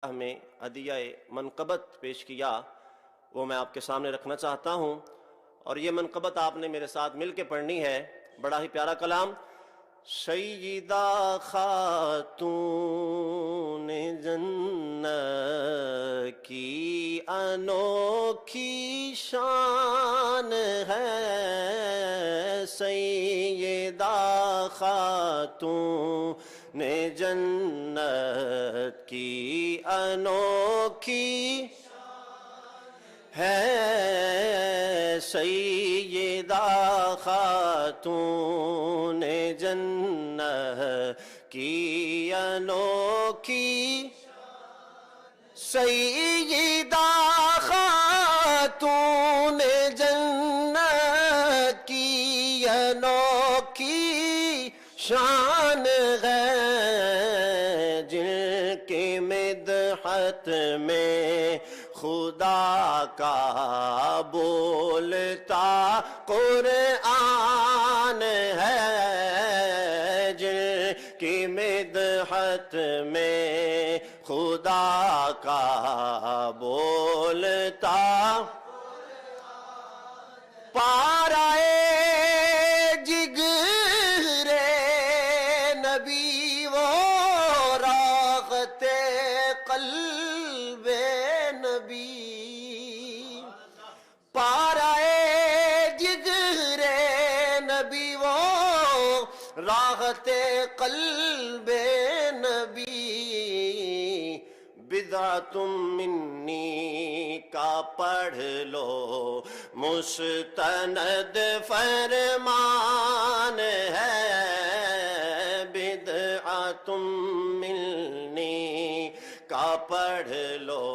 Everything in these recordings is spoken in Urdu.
میں عدیہ منقبت پیش کیا وہ میں آپ کے سامنے رکھنا چاہتا ہوں، اور یہ منقبت آپ نے میرے ساتھ مل کے پڑھنی ہے۔ بڑا ہی پیارا کلام۔ سیدہ خاتون جنت کی انوکھی شان ہے، سیدہ خاتون جنت کی انوکھی ہے، سیدہ خاتون جنت کی انوکھی، سیدہ خاتون جنت کی انوکھی شان ہے، جن کی مدحت میں خدا کا بولتا قرآن ہے، جن کی مدحت میں خدا کا بولتا پارائے جگر نبی وہ راغت قلب نبی، پارائے جگر نبی وہ راغت قلب نبی، بدعت منی کا پڑھ لو مستند فرمان ہے، بدعت منی کا پڑھ لو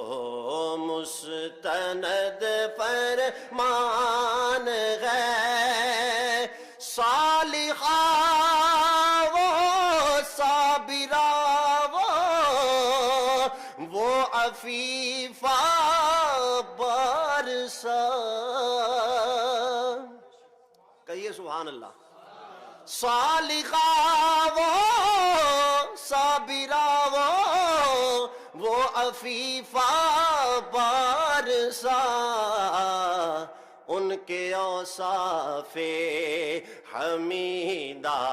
مستند فرمان ہے، صالحہ وہ صابرہ وہ عفیفہ بارسا، کہیے سبحان اللہ۔ صالحہ وہ صابرہ وہ عفیفہ بارسا، ان کے اوصاف حمیدہ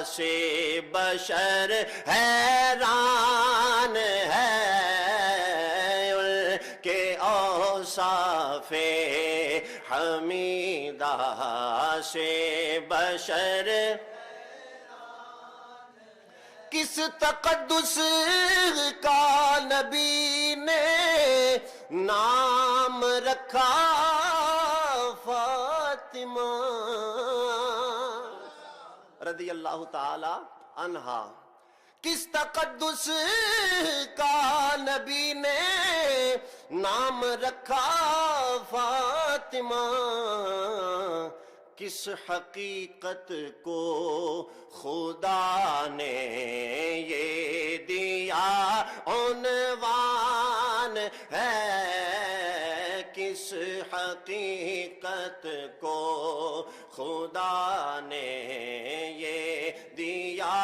سے بشر حیران ہے، ان کے اوصاف حمیدہ سے بشر کس تقدس کا نبی نے نام رکھا فاطمہ رضی اللہ تعالی عنہا، کس تقدس کا نبی نے نام رکھا فاطمہ، کس حقیقت کو خدا نے یہ دیا عنوان ہے، کس حقیقت کو خدا نے یہ دیا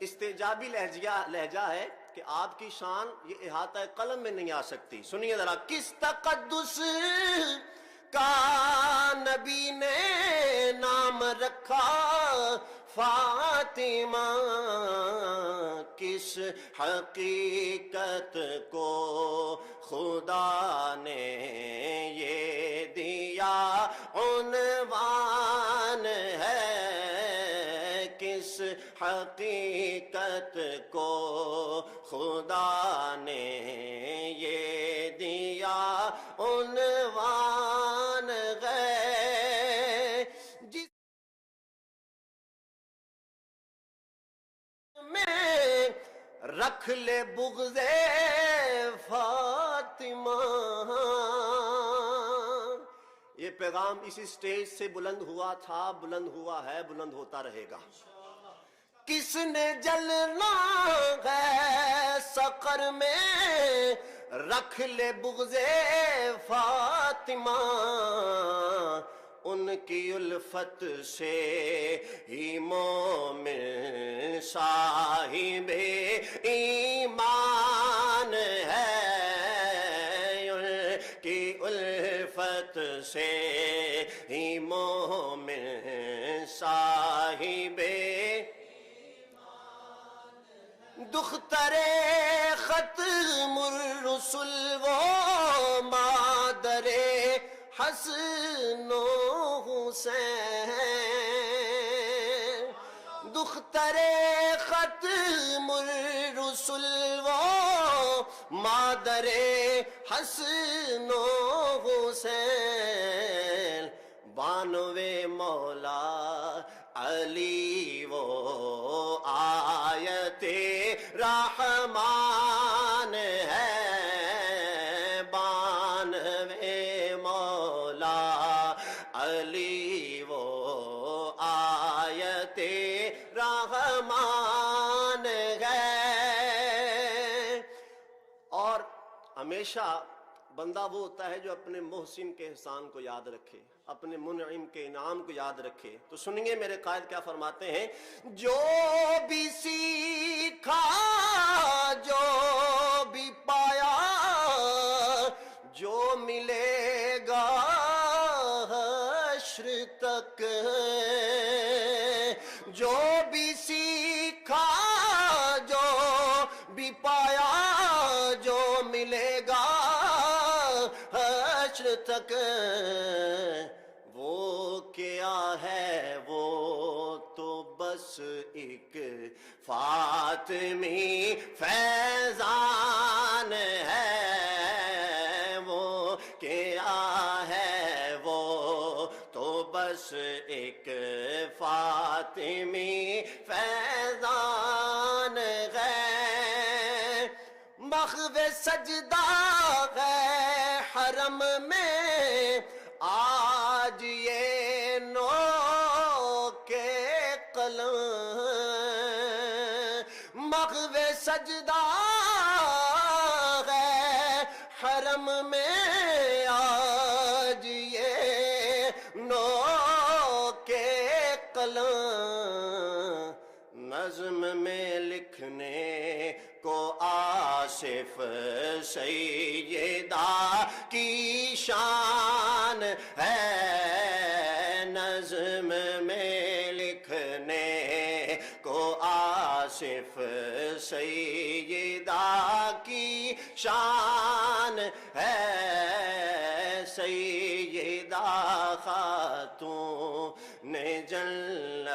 استعجابی لہجہ ہے کہ آپ کی شان یہ احاطہ قلم میں نہیں آ سکتی۔ سنیے ذرا، کس تقدس کا نبی نے نام رکھا فاطمہ، کس حقیقت کو خدا نے یہ دیا عنوان ہے، کس حقیقت کو خدا نے یہ دیا عنوان ہے، جس میں رکھ لے بغض فاطمہ۔ یہ پیغام اسی سٹیج سے بلند ہوا تھا، بلند ہوا ہے، بلند ہوتا رہے گا۔ کس نے جلنا ہے سقر میں رکھ لے بغض فاطمہ، ان کی الفت سے ہی مومن صاحب ایمان ہے، ان کی الفت سے ہی مومن صاحب دختر ختم الرسل وہ مادر حسن و حسین، دختر ختم الرسل وہ مادر حسن و حسین، بانوے مولا علی وہ آیت رحمان ہے، بانوے مولا علی وہ آیت رحمان ہے۔ اور ہمیشہ بندہ وہ ہوتا ہے جو اپنے محسن کے احسان کو یاد رکھے، اپنے منعم کے انعام کو یاد رکھے۔ تو سنیے میرے قائد کیا فرماتے ہیں، جو بھی سیکھا جو بھی پایا جو ملے گا حشر تک، جو بھی سیکھا جو بھی پایا جو ملے گا حشر تک، وہ کیا ہے وہ تو بس ایک فاطمی فیضان ہے، وہ کیا ہے وہ تو بس ایک فاطمی فیضان ہے، مخو سجدہ ہے حرم میں آج یہ نو کے قلم، مخو سجدہ ہے حرم میں آج یہ نو کے قلم، نظم میں لکھنے کو آصف سیدہ کی شان ہے، نظم میں لکھنے کو آصف سیدہ کی شان ہے، سیدہ خاتون جنت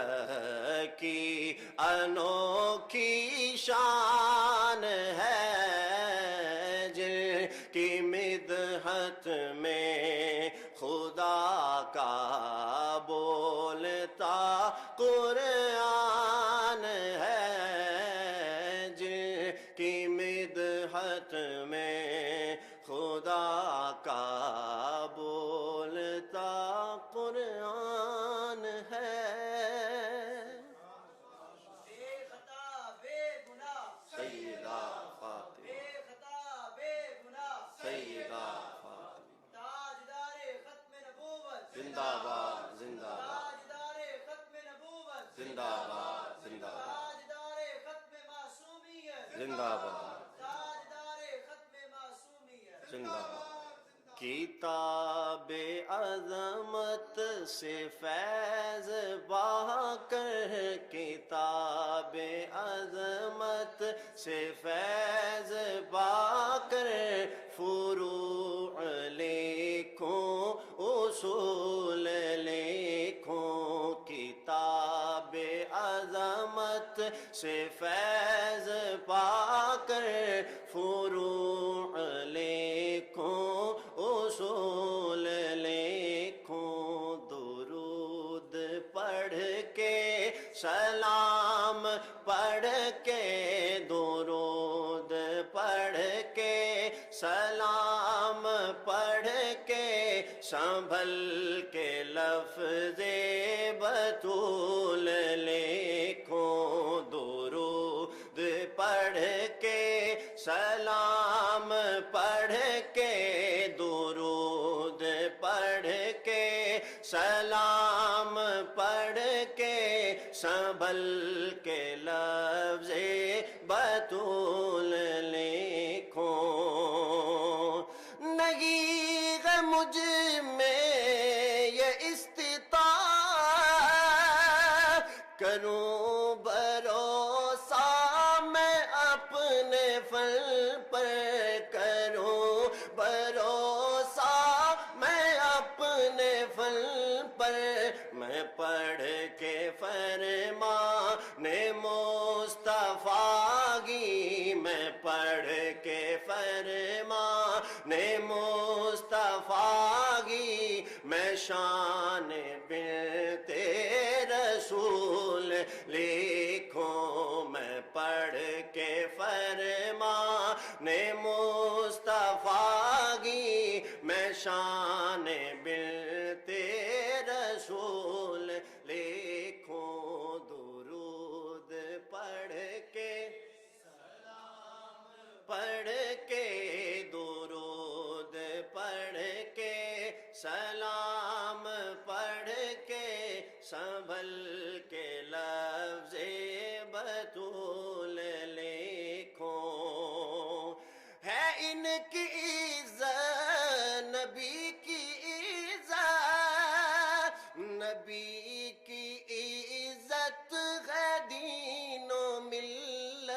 کی انوکھی شان ہے، جن کی مدحت میں خدا کا بولتا قرآن ہے، جن کی مدحت میں خدا کا بولتا قرآن ہے۔ سیدہ فاطمہ سیدہ فاطمہ تاجدار ختم نبوت زندہ باد زندہ باد تاجدار ختم نبوت زندہ باد زندہ باد تاجدار ختم معصومیت زندہ باد تاجدار ختم معصومیت زندہ باد۔ کتاب عظمت سے فیض بہا کر، کتاب عظمت سے فیض بہا کر، فروع لکھوں اصول لکھوں، کتاب عظمت سے فیض پا کر، فروع لکھوں اصول لکھوں، درود پڑھ کے سلام پڑھ کے، درود پڑھ کے سلام پڑھ کے، سنبھل کے لفظ بطول لکھوں، درود پڑھ کے سلام پڑھ کے، درود پڑھ کے سلام پڑھ کے سنبھل کے لفظ بطول لکھو، نہیں ہے مجھ میں یہ استطاعت، کروں بھروسہ میں اپنے فن پر، کروں بھروسہ میں اپنے فن پر، میں پڑھ کے فرمان مصطفیٰ کی، میں پڑھ کے فرمان مصطفیٰ کی، میں شان بنت رسول لکھوں، میں پڑھ کے فرمان مصطفیٰ کی، میں شان بنت رسول لکھوں، درود پڑھ کے درود پڑھ کے سلام پڑھ کے سنبھل کے لفظ بطول لکھو، ہے ان کی عزت نبی کی عزت، نبی کی عزت ہے دین و ملت،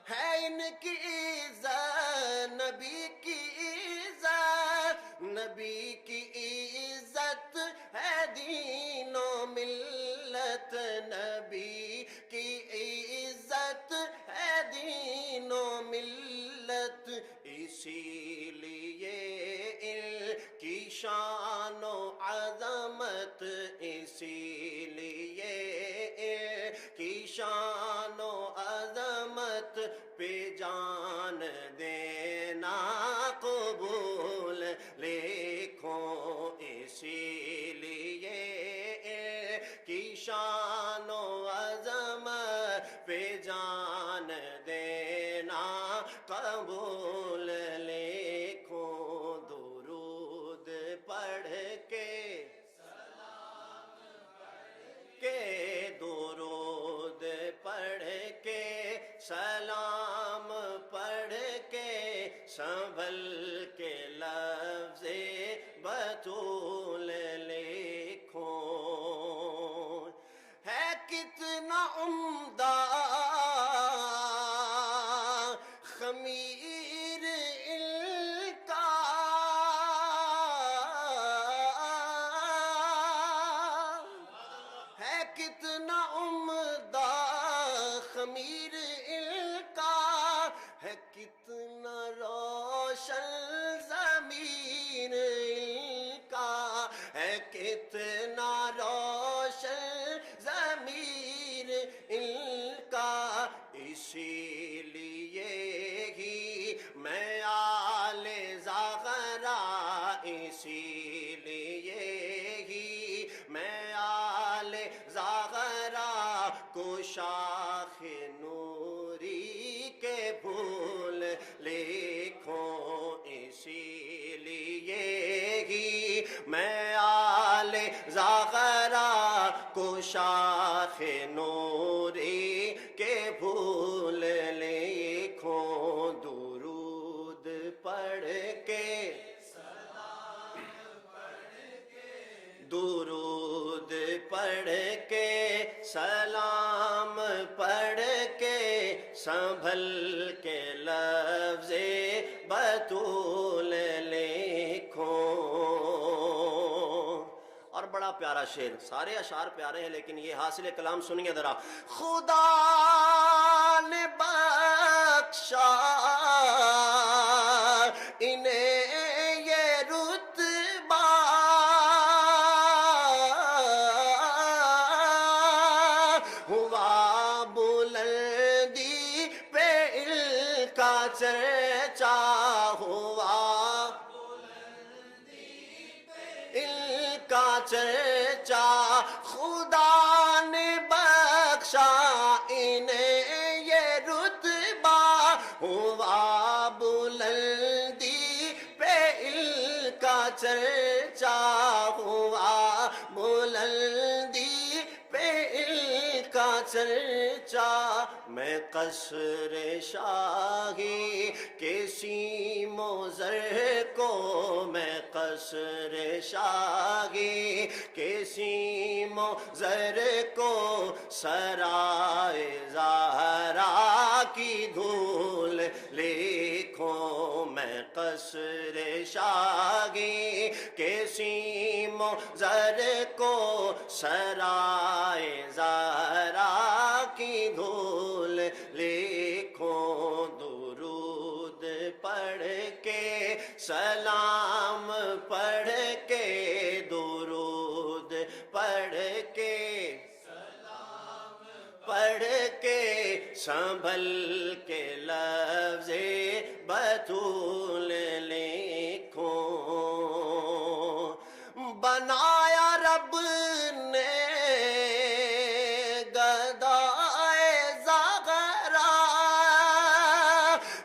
ہے ان کی عزت نبی کی عزت، نبی کی عزت ہے دین و ملت، نبی کی عزت ہے دین و ملت، اسی لیے ان کی شان و عظمت، اسی لیے ان کی شان و عظمت پہ جان دینا قبول لکھو، اسی لیے ان کی شان و عظمت پہ جان دینا قبول لکھو، درود پڑھ کے درود پڑھ کے سلام پڑھ کے سنبھل کے لفظ بطول لکھو، ہے کتنا عمدہ خمیر ان کا، ہے کتنا عمدہ خمیر ان کا، ہے کتنا روشن ضمیر ان کا، ہے کتنا روشن ضمیر ان کا، اسی لیے ہی میں آل زغرا، اسی لیے ہی میں آل زغرا کو شاخ نوری کے پھول لکھوں، اسی لیے ہی میں آل زغرا کو شاخ نوری کے پھول لکھوں، درود پڑھ کے درود پڑھ کے سلام پڑھ کے سنبھل کے لفظ بطول لکھو، اور بڑا پیارا شعر، سارے اشعار پیارے ہیں لیکن یہ حاصل کلام سنیے ذرا، خدا نے بخشا انہیں یہ رتبہ، ہوا بلندی پہ ان کا چرچا، ہوا ان کا چرچا، خدا نے بخشا انہیں یہ رتبہ، ہوا بلندی پہ ان کا چرچا، چرچا میں قصر شاہی کے سیم و زر کو، میں قصر شاہی کے سیم و زر کو، سرائے زہرا کی دھول لکھوں، میں قصر شاہی کے سیم و زر کو، سرائے زہرا کی دھول لکھوں، درود پڑھ کے سلام پڑھ کے، درود پڑھ کے پڑھ کے، سنبھل کے لفظ بطول لکھوں، بنایا رب نے گدائے زغرا،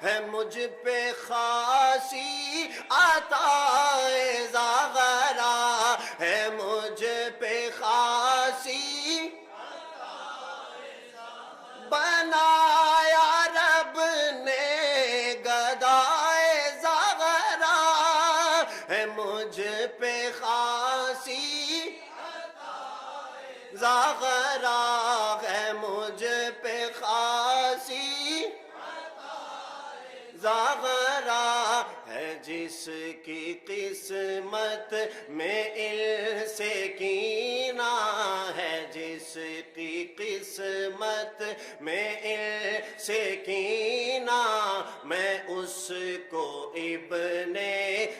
ہے مجھ پہ خاصی عطائے زغرا، ہے مجھ پہ خاصی بنایا رب نے گدائے زغرا، ہے مجھ پہ خاصی زغرا، ہے مجھ پہ خاصی زغرا، ہے جس کی قسمت میں انس کینہ، ہے جس کی قسمت میں انس کینہ، میں اس کو ابن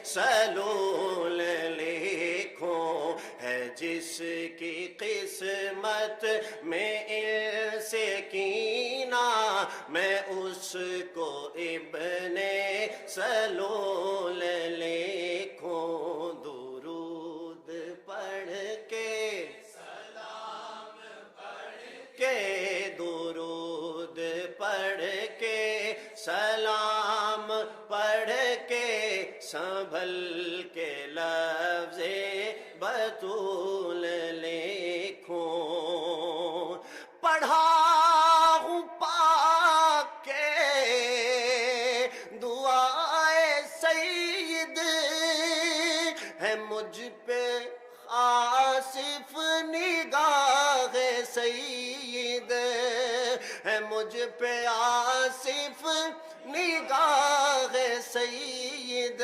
سلول لکھوں، ہے جس کی قسمت میں انس کینہ، میں اس کو ابن سلول لکھوں، درود پڑھ کے سلام پڑھ کے، درود پڑھ کے سلام پڑھ کے، سنبھل کے لفظ بطول لکھوں، پڑھا ہوں پاک کے دعائے سید، ہے مجھ پہ آصف نگاہ سید، ہے مجھ پہ آصف نگاہ سید۔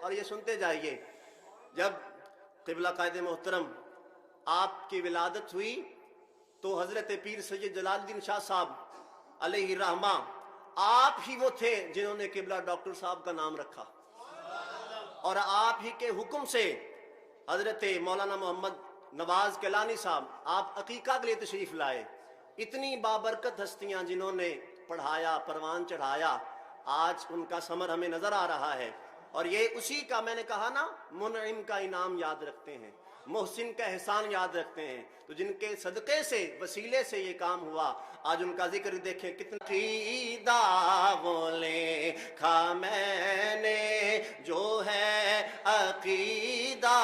اور یہ سنتے جائیے، جب قبلہ قائد محترم آپ کی ولادت ہوئی تو حضرت پیر سید جلال الدین شاہ صاحب علیہ الرحمہ آپ ہی وہ تھے جنہوں نے قبلہ ڈاکٹر صاحب کا نام رکھا، اور آپ ہی کے حکم سے حضرت مولانا محمد نواز کیلانی صاحب آپ عقیقہ کے لیے تشریف لائے۔ اتنی بابرکت ہستیاں جنہوں نے پڑھایا، پروان چڑھایا، آج ان کا ثمر ہمیں نظر آ رہا ہے، اور یہ اسی کا میں نے کہا نا، منعم کا انعام یاد رکھتے ہیں، محسن کا احسان یاد رکھتے ہیں، تو جن کے صدقے سے، وسیلے سے یہ کام ہوا، آج ان کا ذکر دیکھیں کتنا۔ عقیدہ وہ لکھا میں نے جو ہے عقیدہ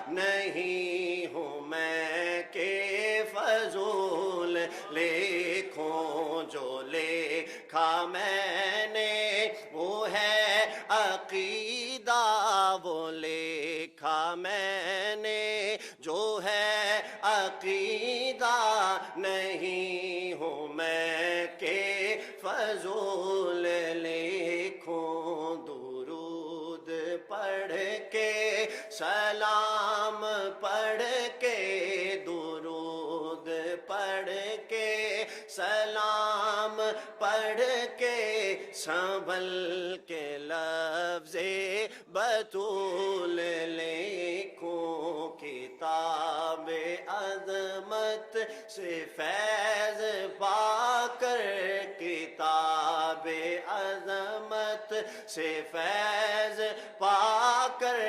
نہیں ہوں میں کہ فضول لکھوں، جو لکھا میں نے وہ ہے عقیدہ، وہ لکھا میں نے جو ہے عقیدہ نہیں ہوں میں کہ فضول لکھوں، درود پڑھ کے سلام پڑھ کے، درود پڑھ کے سلام پڑھ کے، سنبھل کے لفظ بطول لکھوں، کتاب عظمت سے فیض پا کر، کتاب عظمت سے فیض پا کر،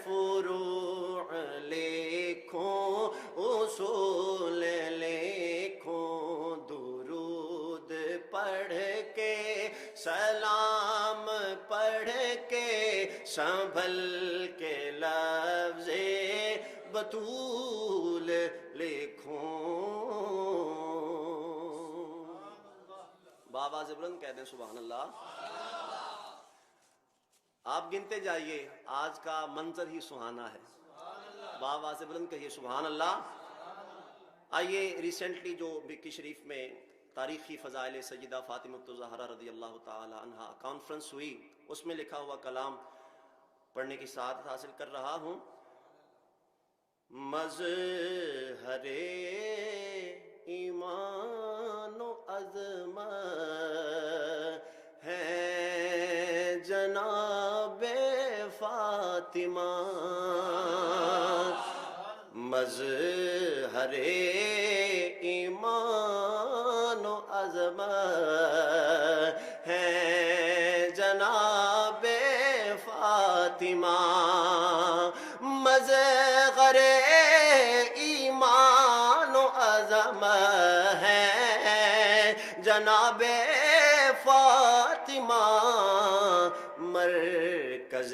فروع لکھوں اصول لکھوں، درود پڑھ کے سلام پڑھ کے، سنبھل کے لفظ بطول لکھوں۔ آواز بلند کہہ دیں سبحان اللہ. آپ گنتے جائیے، آج کا منظر ہی سہانا ہے. آواز بلند کہیے سبحان اللہ. آئیے ریسنٹلی جو مکی شریف میں تاریخی فضائل سیدہ فاطمہ الزہرا رضی اللہ تعالی عنہا کانفرنس ہوئی، اس میں لکھا ہوا کلام پڑھنے کی سعادت حاصل کر رہا ہوں. مظہر ایمان و عظمت ہے جناب فاطمہ، مظہر ایمان و عظمت ہے جناب فاطمہ، مظہر ایمان و عظمت ہے جناب فاطمہ، مرکز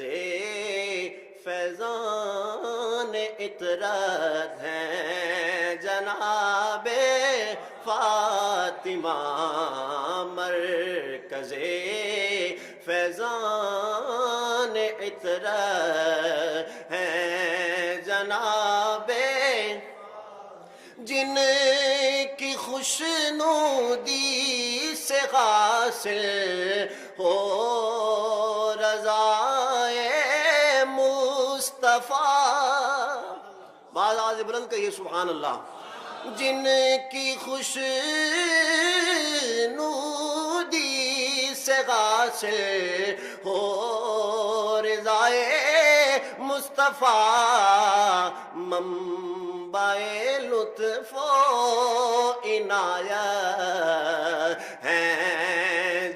فیضان اطرت ہے جناب فاطمہ، مرکز فیضان اطرت ہے جناب، جن کی خوشنودی سے حاصل ہو رضائے مصطفیٰ. آواز بلند کہیے سبحان اللہ. جن کی خوشنودی سے حاصل ہو رضائے مصطفیٰ، منبع لطف و عنایت ہے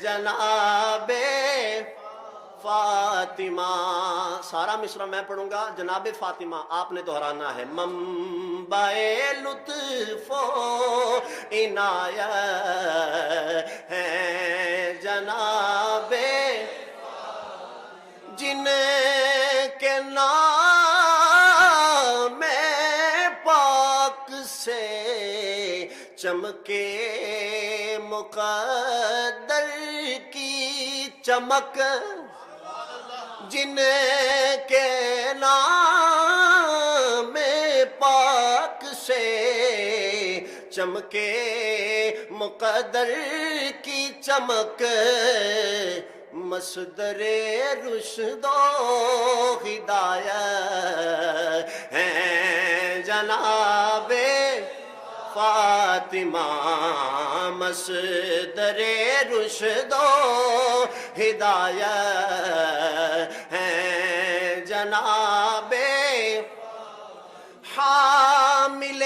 جناب فاطمہ. سارا مصرع میں پڑھوں گا، جناب فاطمہ آپ نے دہرانا ہے. منبع لطف و عنایت ہے جناب، جن کے نام پاک سے چمکے مقدر کی چمک، جن کے نام پاک سے چمکے مقدر کی چمک، مصدر رشد و ہدایت ہے جناب فاطمہ، مصدر رشد و ہدایت ہے جناب، حامل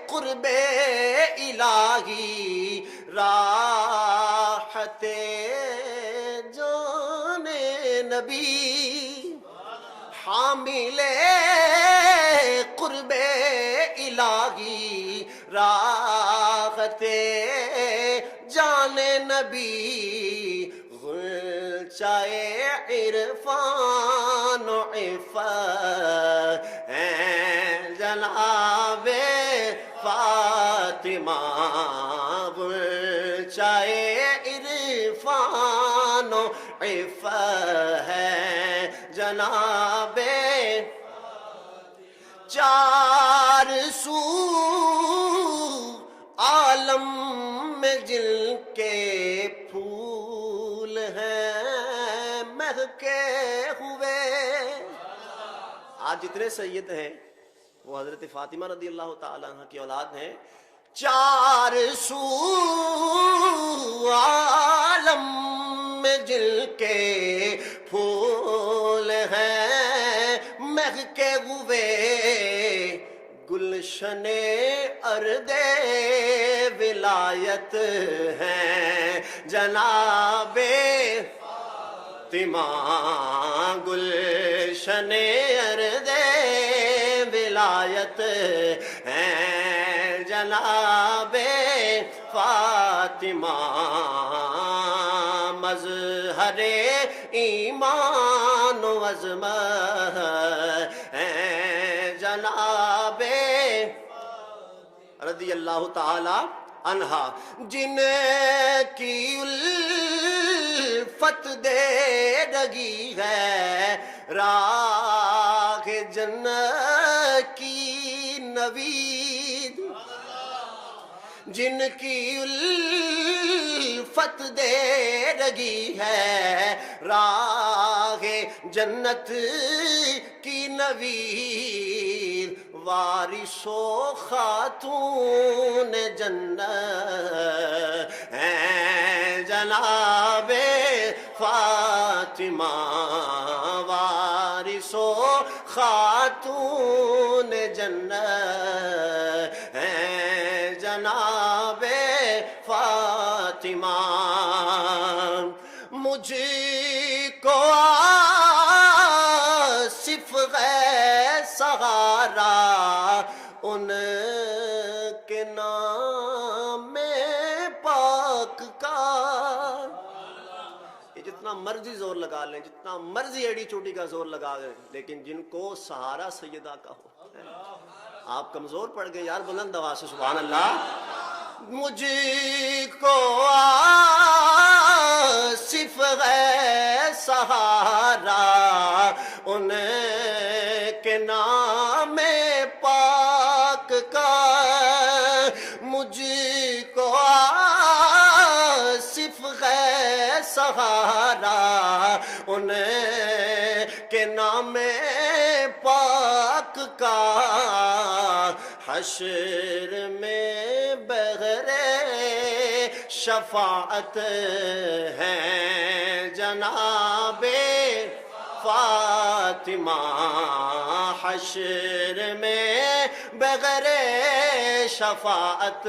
قرب الہی راحت جان نبی، حامل قرب الہی راحت جان نبی، غلچۂ عرفان و عفت ہے جناب فاطمہ، غلچۂ عرفان و عفت ہے جناب، چار سو عالم میں جن کے پھول ہیں مہکے ہوئے. آج جتنے سید ہیں وہ حضرت فاطمہ رضی اللہ تعالیٰ عنہ کی اولاد ہیں. چار سو عالم میں جن کے پھول ہیں مہکے ہوئے، گلشن ارض ولایت ہیں جناب فاطمہ، گلشن ارض ولایت ہیں جناب فاطمہ، مظہر ایمان و عظمت ہیں جناب رضی اللہ تعالی انہا جن کی الفت دے لگی ہے راہ جنت کی نوید، جن کی الفت دے لگی ہے راہ جنت کی نوید، وارث و خاتون جنت ہیں جناب فاطمہ، وارث و خاتون جنت ہیں جناب فاطمہ، مجھ کو آصف ہے سہارا ان کے نام پاک کا، یہ جتنا مرضی زور لگا لیں، جتنا مرضی ایڑی چوٹی کا زور لگا لیں، لیکن جن کو سہارا سیدہ کا ہو، آپ کمزور پڑ گئے یار، بلند آواز سے سبحان اللہ۔ مجھ کو آصف ہے سہارا ان کے نام پاک کا، مجھ کو آصف ہے سہارا ان کے نام پاک کا، حشر میں بغیر شفاعت ہیں جناب فاطمہ، حشر میں بغیر شفاعت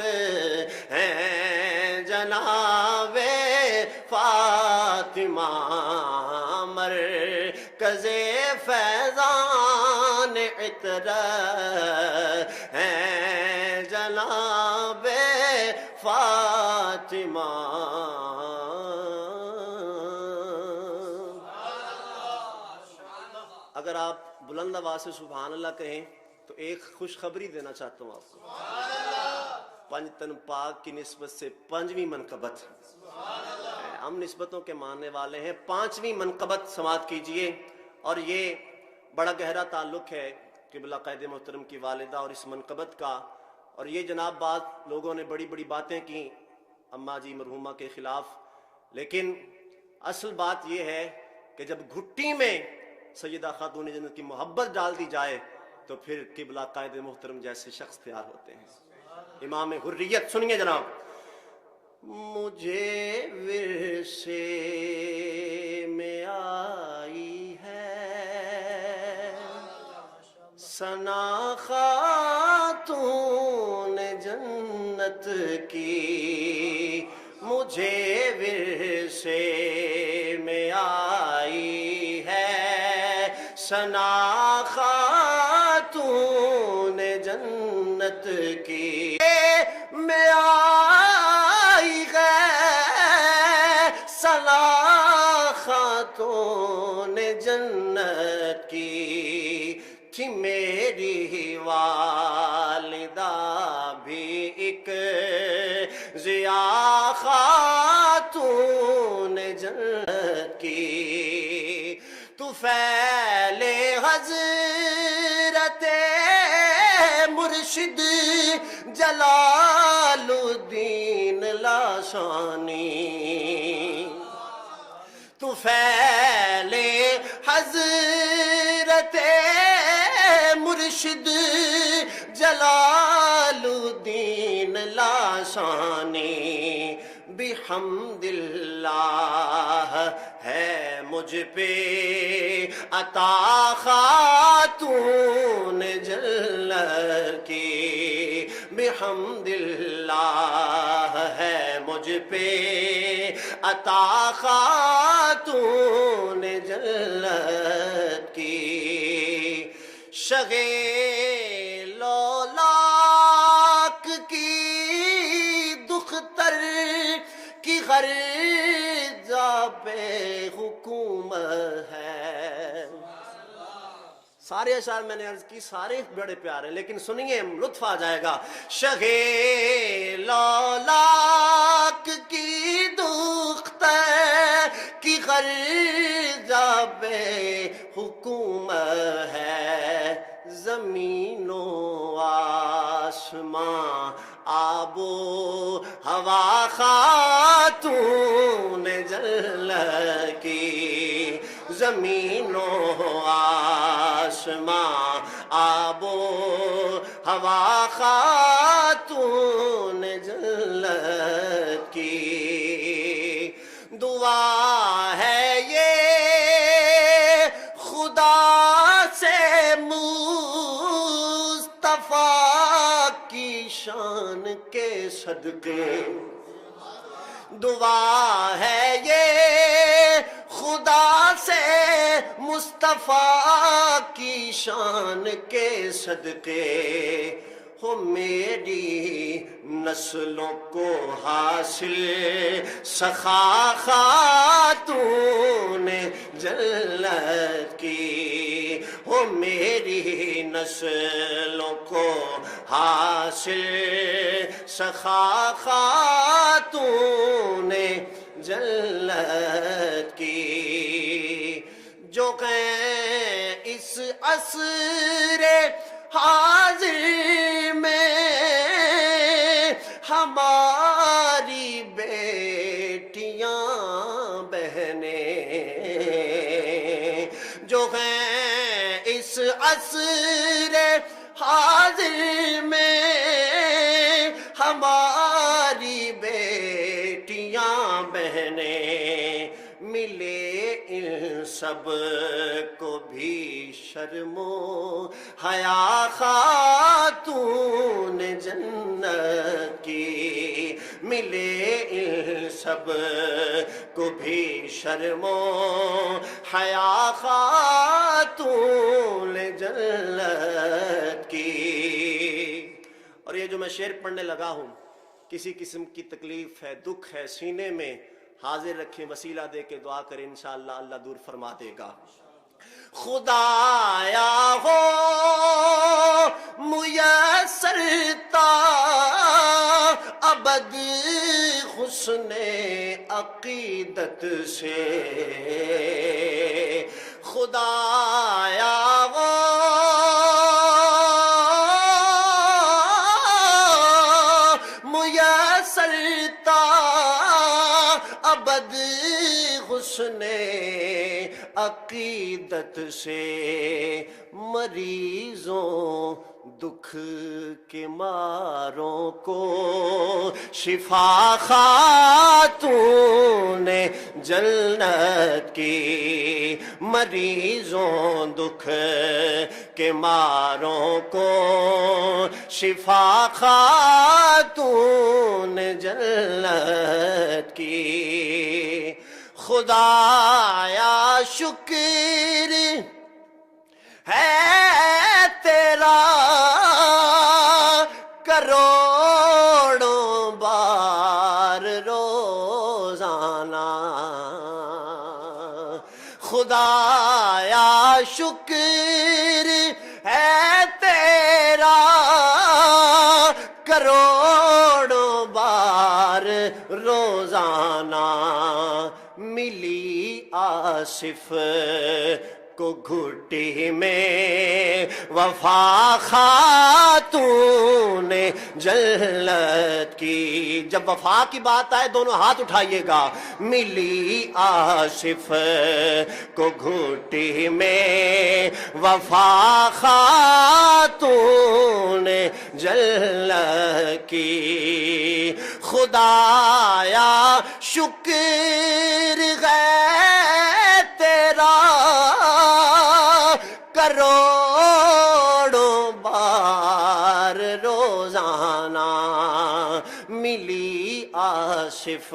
ہیں جناب فاطمہ، مرکز فیضان عطرت ہیں جناب فاطمہ۔ اگر آپ بلند آواز سے سبحان اللہ کہیں تو ایک خوشخبری دینا چاہتا ہوں آپ کو، پنجتن پاک کی نسبت سے 5ویں منقبت، ہم نسبتوں کے ماننے والے ہیں، 5ویں منقبت سماعت کیجئے، اور یہ بڑا گہرا تعلق ہے قبلہ قائد محترم کی والدہ اور اس منقبت کا، اور یہ جناب بات لوگوں نے بڑی بڑی باتیں کی اماں جی مرحومہ کے خلاف، لیکن اصل بات یہ ہے کہ جب گھٹی میں سیدہ خاتون جنت کی محبت ڈال دی جائے تو پھر قبلہ قائد محترم جیسے شخص تیار ہوتے ہیں۔ امام حریت سنیے جناب، مجھے ورثے میں آئی ہے ثنا خاتون جنت کی، مجھے ورثے میں آئی ہے ثنا خاتون جنت کی، میں آئی ہے ثنا خاتون جنت کی، تھی میری والدہ بھی ایک ضیا خاتون جنت کی، تو فعل حضرت مرشد جلال الدین لاشانی، تو فعل حضرت مرشد جلال الدین لاشانی، بحمد اللہ ہے مجھ پہ عطا خاتون جنت کی، بحمد اللہ ہے مجھ پہ عطا خاتون جنت کی، شگے لولاک کی دختر کی غرضہ پہ حکومت ہے، سارے اشعار میں نے عرض کی سارے بڑے پیارے ہیں، لیکن سنیے لطف آ جائے گا. شگے لالاک کی دختر کی غرض حکومت ہے زمین و آسماں، آب و ہوا خاتون جنت کی، زمین و آسماں آب و ہوا خاتون جنت کی. دعا ہے یہ خدا سے مصطفیٰ کی شان کے صدقے، دعا ہے یہ خدا سے مصطفیٰ کی شان کے صدقے، ہو میری نسلوں کو حاصل سخا خاتون جنت کی، ہو میری نسلوں کو حاصل سخا خاتون جنت کی. جو کہیں اس عصر حاضر میں ہماری بیٹیاں بہنیں، جو ہیں اس عصر حاضر میں ہماری بیٹیاں بہنیں، ملے ان سب کو بھی شرم و حیا خاتون جنت کی، ملے ان سب کو بھی شرم و حیا خاتون جنت کی. اور یہ جو میں شعر پڑھنے لگا ہوں، کسی قسم کی تکلیف ہے، دکھ ہے سینے میں، حاضر رکھیں، وسیلہ دے کے دعا کریں، انشاءاللہ اللہ دور فرما دے گا. خدایا ہو میسر تا ابد حسن عقیدت سے، خدایا ہو میسر تا ابد حسن عقیدت سے، مریضوں دکھ کے ماروں کو شفا خاتون جنت کی، مریضوں دکھ کے ماروں کو شفا خاتون جنت کی. خدایا شکر ہے تیرا کروڑوں بار روزانہ، خدایا شکر ہے تیرا کروڑوں بار روزانہ، ملی آصف کو گھٹی میں وفا خاتون جنت کی. جب وفا کی بات آئے دونوں ہاتھ اٹھائیے گا. ملی آصف کو گھٹی میں وفا خاتون جنت کی، خدایا شکر ہے تیرا کروڑوں بار روزانہ، ملی آصف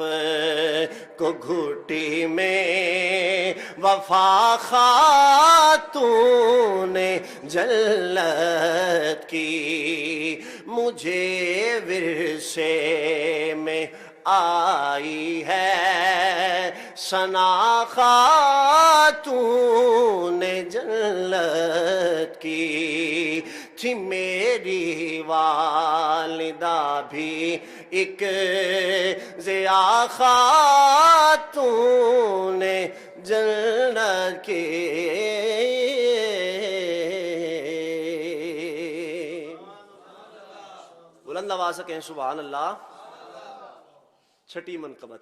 کو گھٹی میں وفا خاتون جنت کی. مجھے ورثے میں آئی ہے سنا خاتون جنت کی تھی میری والدہ بھی ایک ضیا خاتون جنت کی بلند آواز سے کہیں سبحان اللہ. چھٹی منقبت.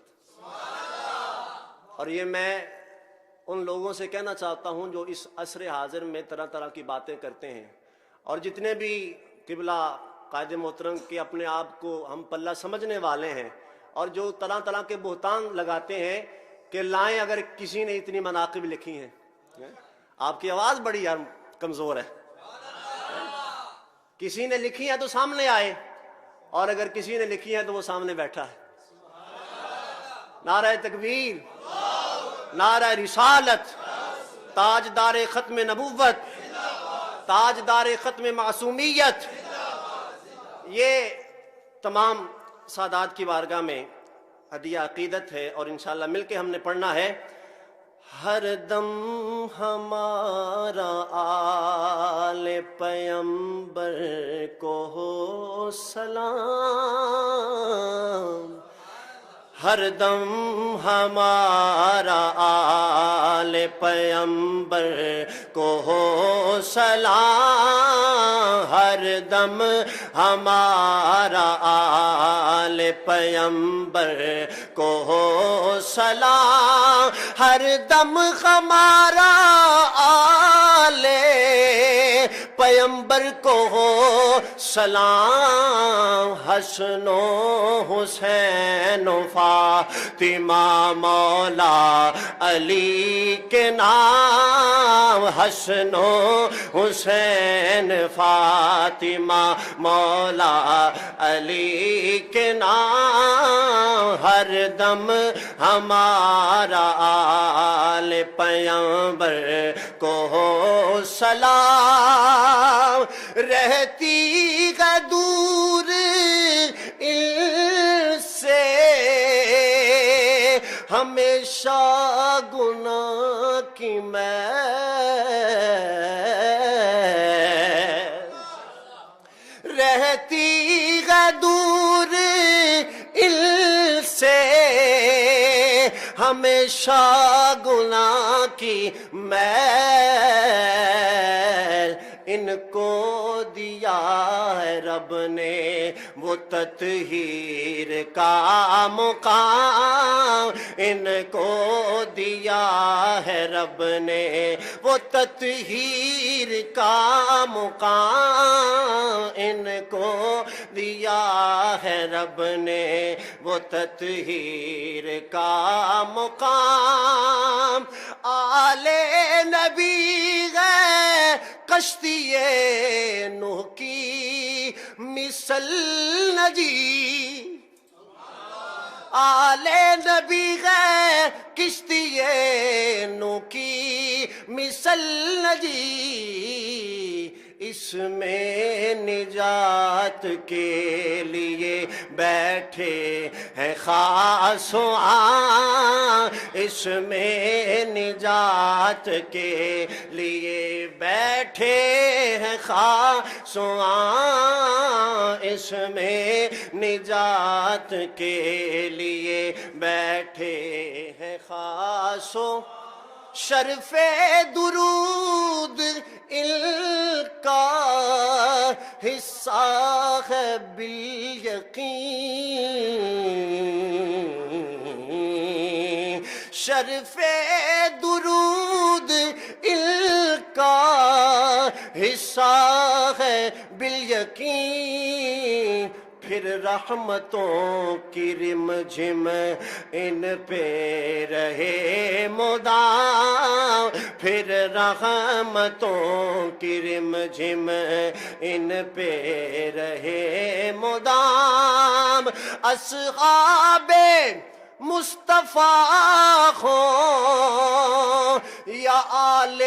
اور یہ میں ان لوگوں سے کہنا چاہتا ہوں جو اس عصر حاضر میں طرح طرح کی باتیں کرتے ہیں اور جتنے بھی قبلہ قائد محترم کے اپنے آپ کو ہم پلہ سمجھنے والے ہیں اور جو طرح طرح کے بہتان لگاتے ہیں کہ لائیں اگر کسی نے اتنی مناقب لکھی ہیں. آپ کی آواز بڑی یار کمزور ہے. کسی نے لکھی ہے تو سامنے آئے اور اگر کسی نے لکھی ہے تو وہ سامنے بیٹھا ہے. نعرہ تکبیر، نعرہ رسالت، تاجدار ختم نبوت، تاجدار ختم معصومیت. یہ تمام سادات کی بارگاہ میں ہدیہ عقیدت ہے اور انشاءاللہ مل کے ہم نے پڑھنا ہے. ہر دم ہمارا آل پیمبر کو ہو سلام، ہر دم ہمارا آل پیمبر کو ہو سلام، ہر دم ہمارا آل پیمبر کو ہو سلام، ہر دم ہمارا آل پیمبر کو ہو سلام، حسن و حسین و فاطمہ مولا علی کے نام، حسن و حسین فاطمہ مولا علی کے نام، ہر دم ہمارا آل پیمبر کو ہو سلام. رہتی ہے دور ان سے ہمیشہ گناہ کی محض، رہتی ہے دور ان سے ہمیشہ گناہ کی محض. ان کو دیا ہے رب نے وہ تطہیر کا مقام، ان کو دیا ہے رب نے وہ تطہیر کا مقام، ان کو دیا ہے رب نے وہ تطہیر کا مقام. آل نبی ہے کشتی نوح کی مثل نجی، آل نبی ہے کشتی نوح کی مثل نجی، اس میں نجات کے لیے بیٹھے ہیں خاص و عام، اس میں نجات کے لیے بیٹھے ہیں خاص و عام، اس میں نجات کے لیے بیٹھے ہیں خاص و شرف درود ان کا حصہ ہے بالیقین، شرف درود ان کا حصہ ہے بالیقین. پھر رحمتوں کی رم جھم ان پہ رہے مدام، پھر رحمتوں کی رم جھم ان پہ رہے مدام. اصحاب مصطفیٰ ہوں یا آل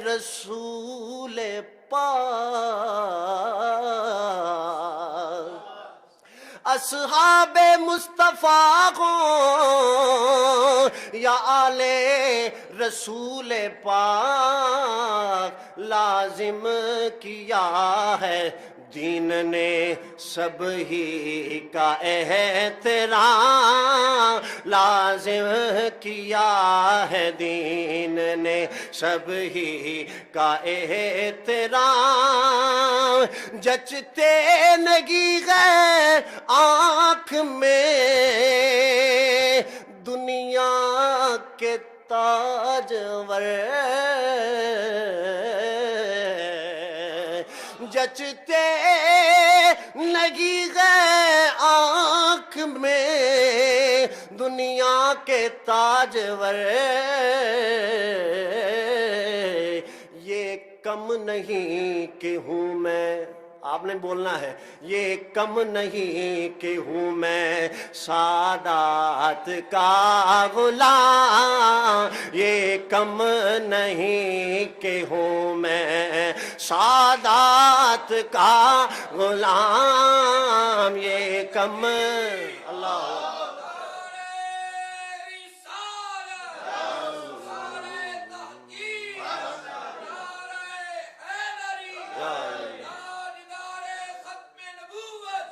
رسول پاک، اصحاب مصطفیٰ ہوں یا آلے رسول پاک لازم کیا ہے دین نے سب ہی کا احترام، لازم کیا ہے دین نے سب ہی کا احترام، جچتے نگی غیر آنکھ میں دنیا کے تاجور، جچتے لگی گئے آنکھ میں دنیا کے تاجور، یہ کم نہیں کہ ہوں میں، آپ نے بولنا ہے، یہ کم نہیں کہ ہوں میں سادات کا غلام، یہ کم نہیں کہ ہوں میں سادات کا غلام، یہ کم اللہ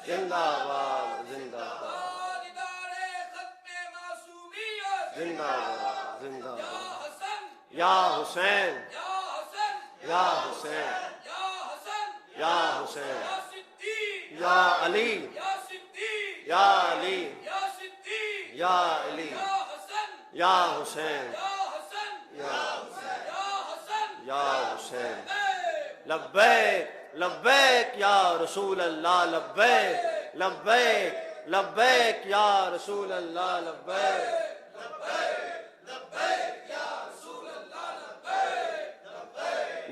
زندہ باد، زندہ باد، زندہ باد، زندہ باد، یا حسین، یا حسین، یا حسین، یا علی، یا علی، یا علی، یا حسین، یا حسین، لبیک لبیک یا رسول اللہ، لبیک لبیک لبیک یا رسول اللہ، لبیک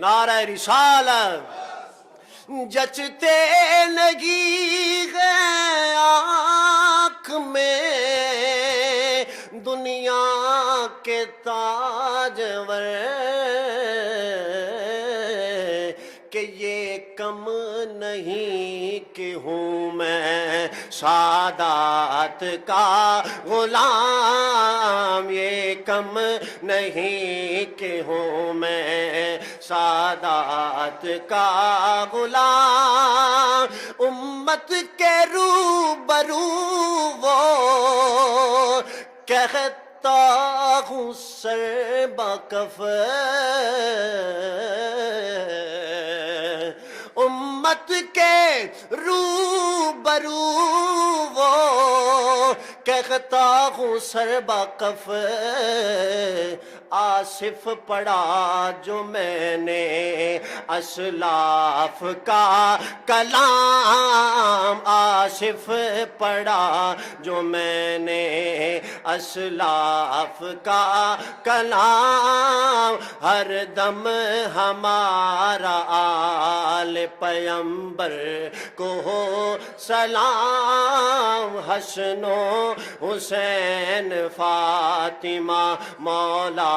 نعرہ رسالت، جچتے لگی گئے آنکھ میں دنیا کے تاجور، کہ یہ کم نہیں کہ ہوں میں سادات کا غلام، یہ کم نہیں کہ ہوں میں سادات کا غلام، امت کے روبرو وہ کہتا ہوں سر بکف، امت کے روبرو وہ کہتا ہوں سر بکف، آصف پڑھا جو میں نے اسلاف کا کلام، آصف پڑھا جو میں نے اسلاف کا کلام، ہر دم ہمارا آل پیمبر کو ہو سلام، حسن و حسین فاطمہ مولا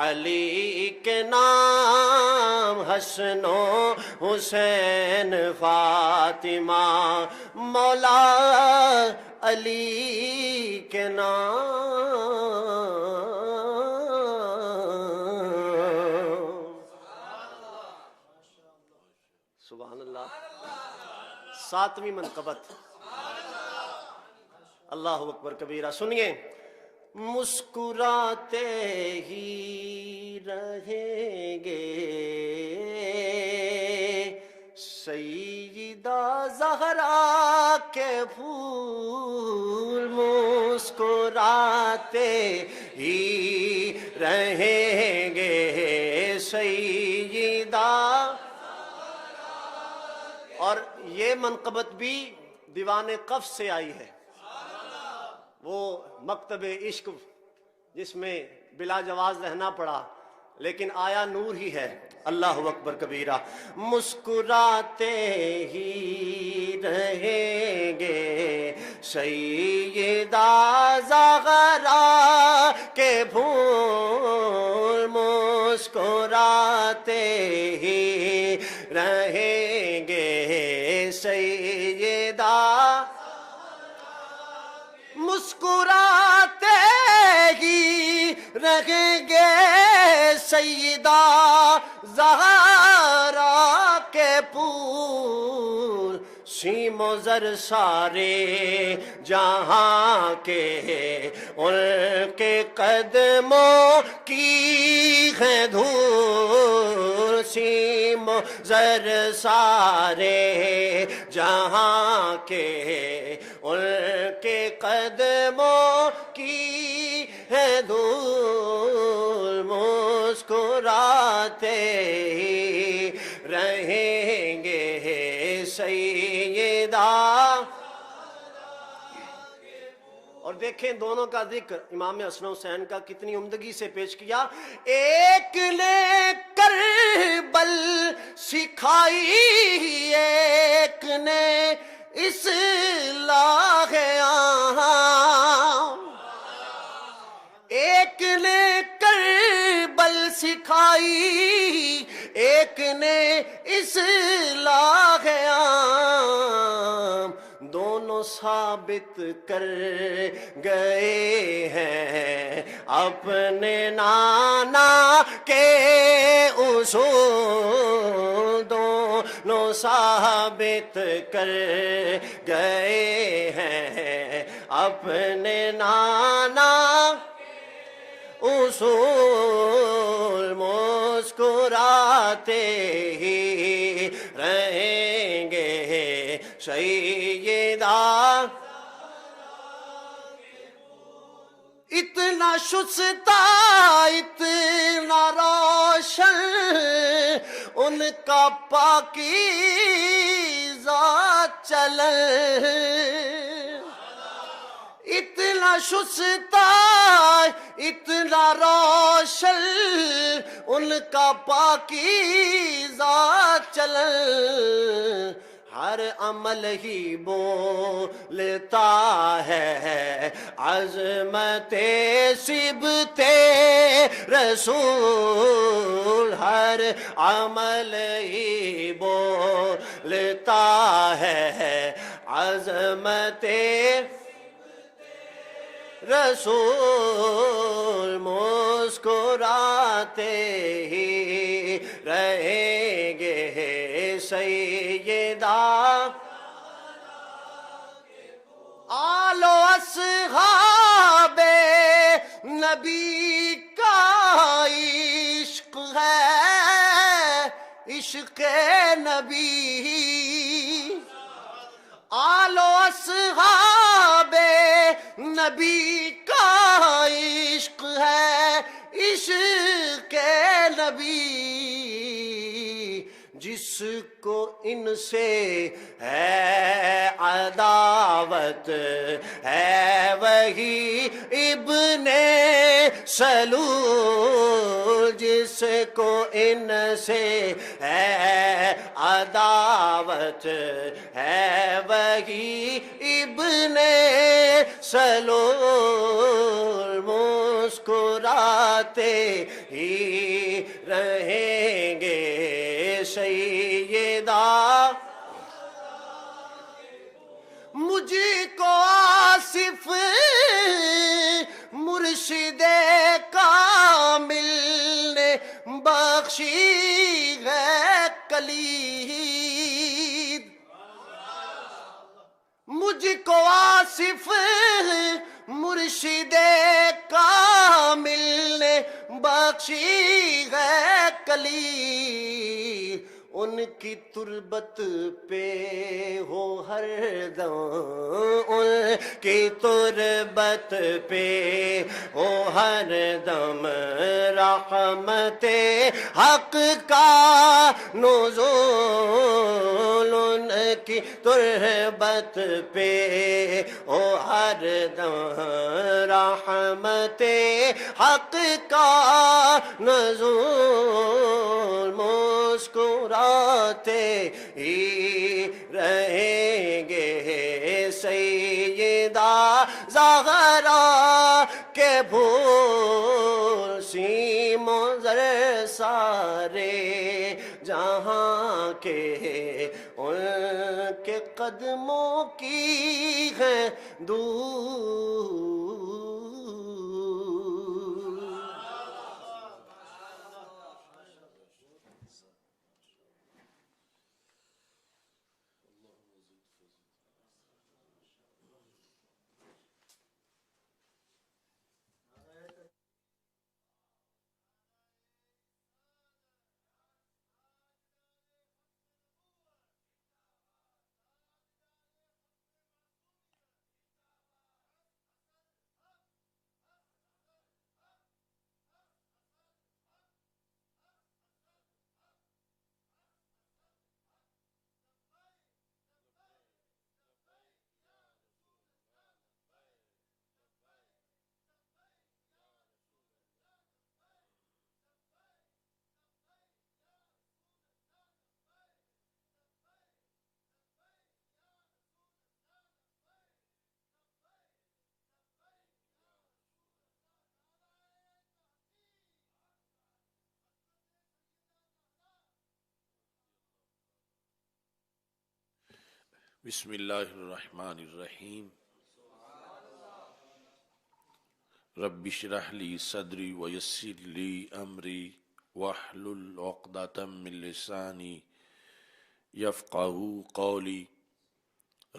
علی کے نام، حسن و حسین فاطمہ مولا علی کے نام، سبحان اللہ۔ ساتویں منقبت، اللہ اکبر کبیرہ، سنیے، مسکراتے ہی رہیں گے سیدہ زہرا کے پھول، مسکراتے ہی رہیں گے سیدہ، اور یہ منقبت بھی دیوان قفس سے آئی ہے، وہ مکتب عشق جس میں بلا جواز رہنا پڑا لیکن آیا نور ہی ہے، اللہ اکبر کبیرہ، مسکراتے ہی رہیں گے سیدہ زہرا کے پھول، مسکراتے ہی رہیں گے سیدہ، مسکراتے ہی سیدہ زہرا کے پور سیم و زر سارے جہاں کے ان کے قدموں کی ہے دھول سیم و زر سارے جہاں کے ان کے قدموں کی ہے دھول مسکراتے ہی رہیں گے سیدہ. اور دیکھیں دونوں کا ذکر امام حسن حسین کا کتنی عمدگی سے پیش کیا. ایک نے کربل سکھائی ایک نے اصلاح عام. ایک نے کربل سکھائی ایک نے اصلاح عام. دونوں ثابت کر گئے ہیں اپنے نانا کے اصول. دونوں ثابت کر گئے ہیں اپنے نانا اصول. مسکراتے ہی رہیں گے سیدہ. اتنا شستہ اتنا روشن ان کا پاکیزہ چلن. اتنا شستہ اتنا روشن ان کا پاکیزہ چلن. ہر عمل ہی بولتا ہے عظمت صبت رسول. ہر عمل ہی بولتا ہے عظمت رسول. مسکراتے ہی رہیں گے سیدہ. آل و اصحاب نبی کا عشق ہے عشق نبی. آل و اصحاب نبی کا عشق ہے عشق نبی. جس کو ان سے ہے عداوت ہے وہی ابن سلول. جس کو ان سے ہے عداوت ہے وہی ابن سلول. مسکراتے ہی رہیں گے سیدہ. مجھ کو آصف مرشد کامل نے بخشی ہے کلید. مجھ کو آصف مرشد کامل نے بخشی ہے کلید. ان کی تربت پہ ہو ہر دم ان کی تربت پہ ہو ہر دم رحمت حق کا نزول. ان کی تربت پہ ہو ہر دم رحمت حق کا نزول. مسکراتے ہی رہیں گے سیدہ زہرا کے پھول. سیم و زر سارے جہاں کے ان کے قدموں کی ہے دور. بسم اللہ الرحمن الرحیم رب اشرح لی صدری ویسر لی امری واحلل عقدۃ من لسانی یفقہوا قولی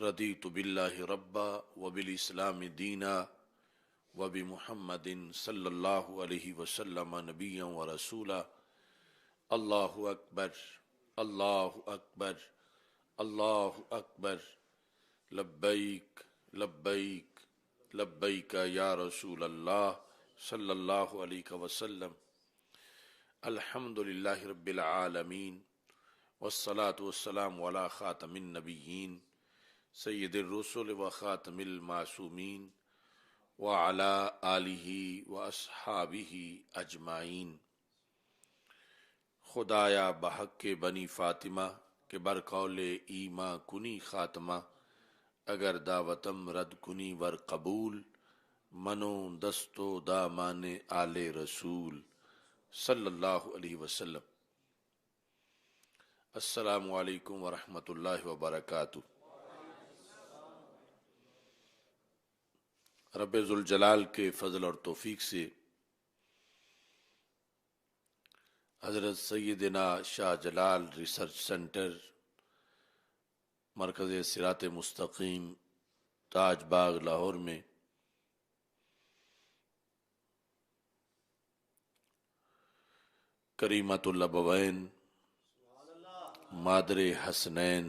رضیت باللہ ربا وبالاسلام دینا وبمحمد صلی اللہ علیہ وسلم نبیا ورسولا اللہ اکبر اللہ اکبر اللہ اکبر لبیک لبیک لبیک یا رسول اللہ صلی اللہ علیہ وسلم الحمد للہ رب العالمین والصلاة والسلام علی خاتم النبیین سید الرسل و خاتم المعصومین وعلی آلہ و اصحابہ اجمعین۔ خدایا بحق بنی فاطمہ کہ برقول ایما کنی خاتمہ، اگر دعوتم رد کنی ور قبول، منو دستو دامان آل رسول صلی اللہ علیہ وسلم۔ السلام علیکم ورحمۃ اللہ وبرکاتہ۔ رب ذوالجلال کے فضل اور توفیق سے حضرت سیدنا شاہ جلال ریسرچ سینٹر مرکز صراط مستقیم تاج باغ لاہور میں کریمۃ الابوین مادر حسنین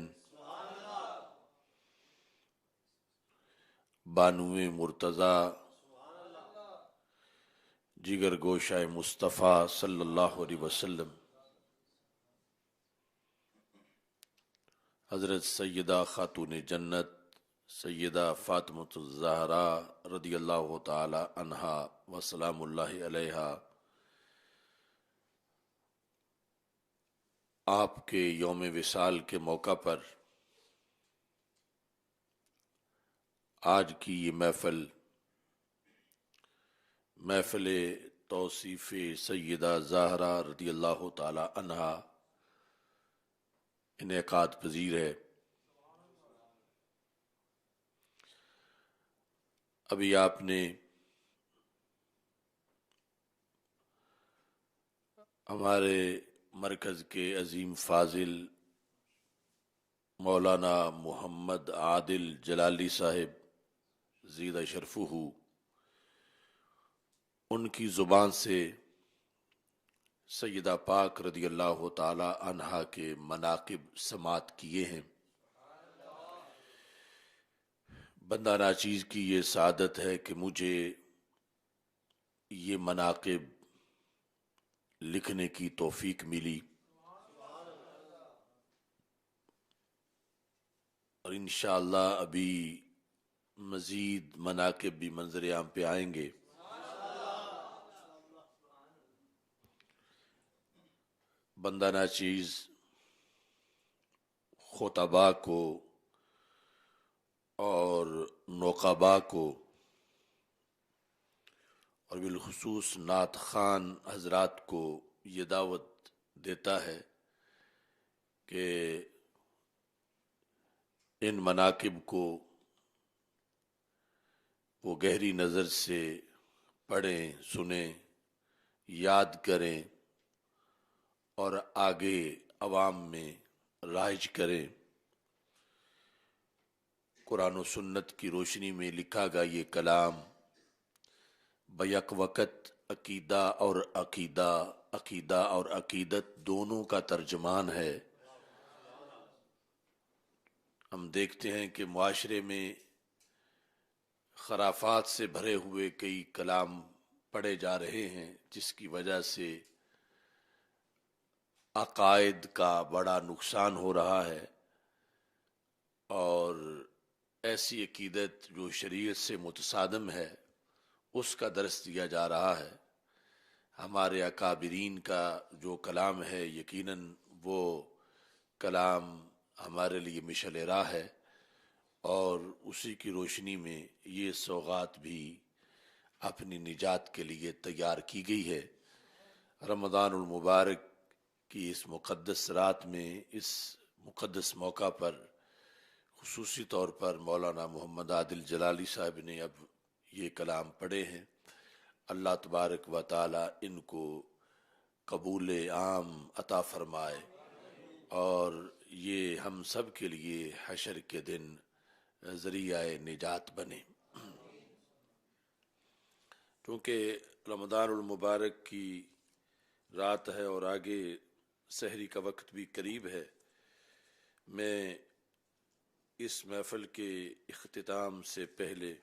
بانوِ مرتضیٰ جگر گوشہ مصطفیٰ صلی اللہ علیہ وسلم حضرت سیدہ خاتون جنت سیدہ فاطمۃ الزہراء رضی اللہ تعالی عنہا وسلام اللہ علیہا آپ کے یوم وصال کے موقع پر آج کی یہ محفل توصیف سیدہ زہرا رضی اللہ تعالی عنہا انعقاد پذیر ہے۔ ابھی آپ نے ہمارے مرکز کے عظیم فاضل مولانا محمد عادل جلالی صاحب زید شرفہ ان کی زبان سے سیدہ پاک رضی اللہ تعالی عنہا کے مناقب سماعت کیے ہیں۔ بندہ ناچیز کی یہ سعادت ہے کہ مجھے یہ مناقب لکھنے کی توفیق ملی، اور انشاءاللہ ابھی مزید مناقب بھی منظر عام پہ آئیں گے۔ بندہ ناچیز خطباء کو اور نقباء کو اور بالخصوص نعت خوان حضرات کو یہ دعوت دیتا ہے کہ ان مناقب کو وہ گہری نظر سے پڑھیں، سنیں، یاد کریں اور آگے عوام میں رائج کریں۔ قرآن و سنت کی روشنی میں لکھا گیا یہ کلام بیک وقت عقیدہ اور عقیدت دونوں کا ترجمان ہے۔ ہم دیکھتے ہیں کہ معاشرے میں خرافات سے بھرے ہوئے کئی کلام پڑھے جا رہے ہیں، جس کی وجہ سے عقائد کا بڑا نقصان ہو رہا ہے، اور ایسی عقیدت جو شریعت سے متصادم ہے اس کا درس دیا جا رہا ہے۔ ہمارے اکابرین کا جو کلام ہے یقیناً وہ کلام ہمارے لیے مشعل راہ ہے، اور اسی کی روشنی میں یہ سوغات بھی اپنی نجات کے لیے تیار کی گئی ہے۔ رمضان المبارک کی اس مقدس رات میں، اس مقدس موقع پر خصوصی طور پر مولانا محمد عادل جلالی صاحب نے اب یہ کلام پڑھے ہیں، اللہ تبارک و تعالی ان کو قبول عام عطا فرمائے اور یہ ہم سب کے لیے حشر کے دن ذریعہ نجات بنے۔ کیونکہ رمضان المبارک کی رات ہے اور آگے سحری کا وقت بھی قریب ہے، میں اس محفل کے اختتام سے پہلے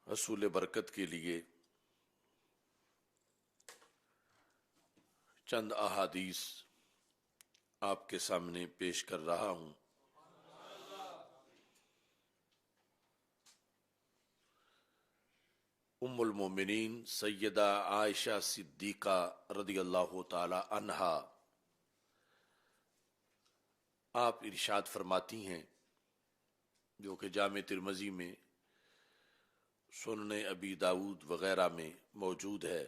حصول برکت کے لیے چند احادیث آپ کے سامنے پیش کر رہا ہوں۔ ام المومنین سیدہ عائشہ صدیقہ رضی اللہ تعالی عنہا آپ ارشاد فرماتی ہیں، جو کہ جامع ترمذی میں، سنن ابی داود وغیرہ میں موجود ہے،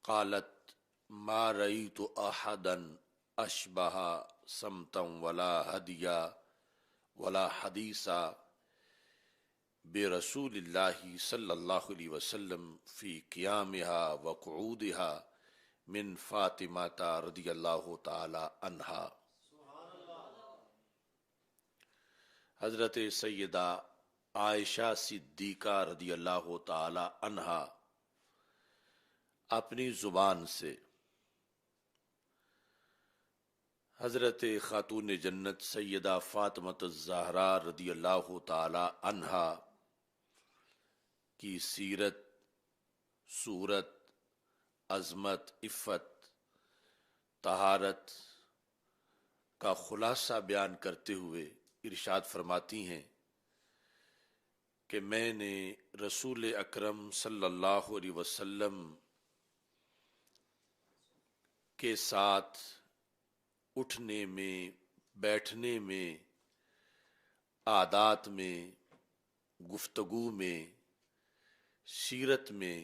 قالت ما رأیت احدا اشبہ سمتا ولا ہدیا ولا حدیثا برسول اللہ صلی اللہ علیہ وسلم فی قیامها وقعودها من فاطمہ رضی اللہ تعالی عنہا۔ حضرت سیدہ عائشہ صدیقہ رضی اللہ تعالی عنہا اپنی زبان سے حضرت خاتون جنت سیدہ فاطمہ الزہرا رضی اللہ تعالی عنہا کی سیرت، صورت، عظمت، عفت، طہارت کا خلاصہ بیان کرتے ہوئے ارشاد فرماتی ہیں کہ میں نے رسول اکرم صلی اللہ علیہ وسلم کے ساتھ اٹھنے میں، بیٹھنے میں، عادات میں، گفتگو میں، سیرت میں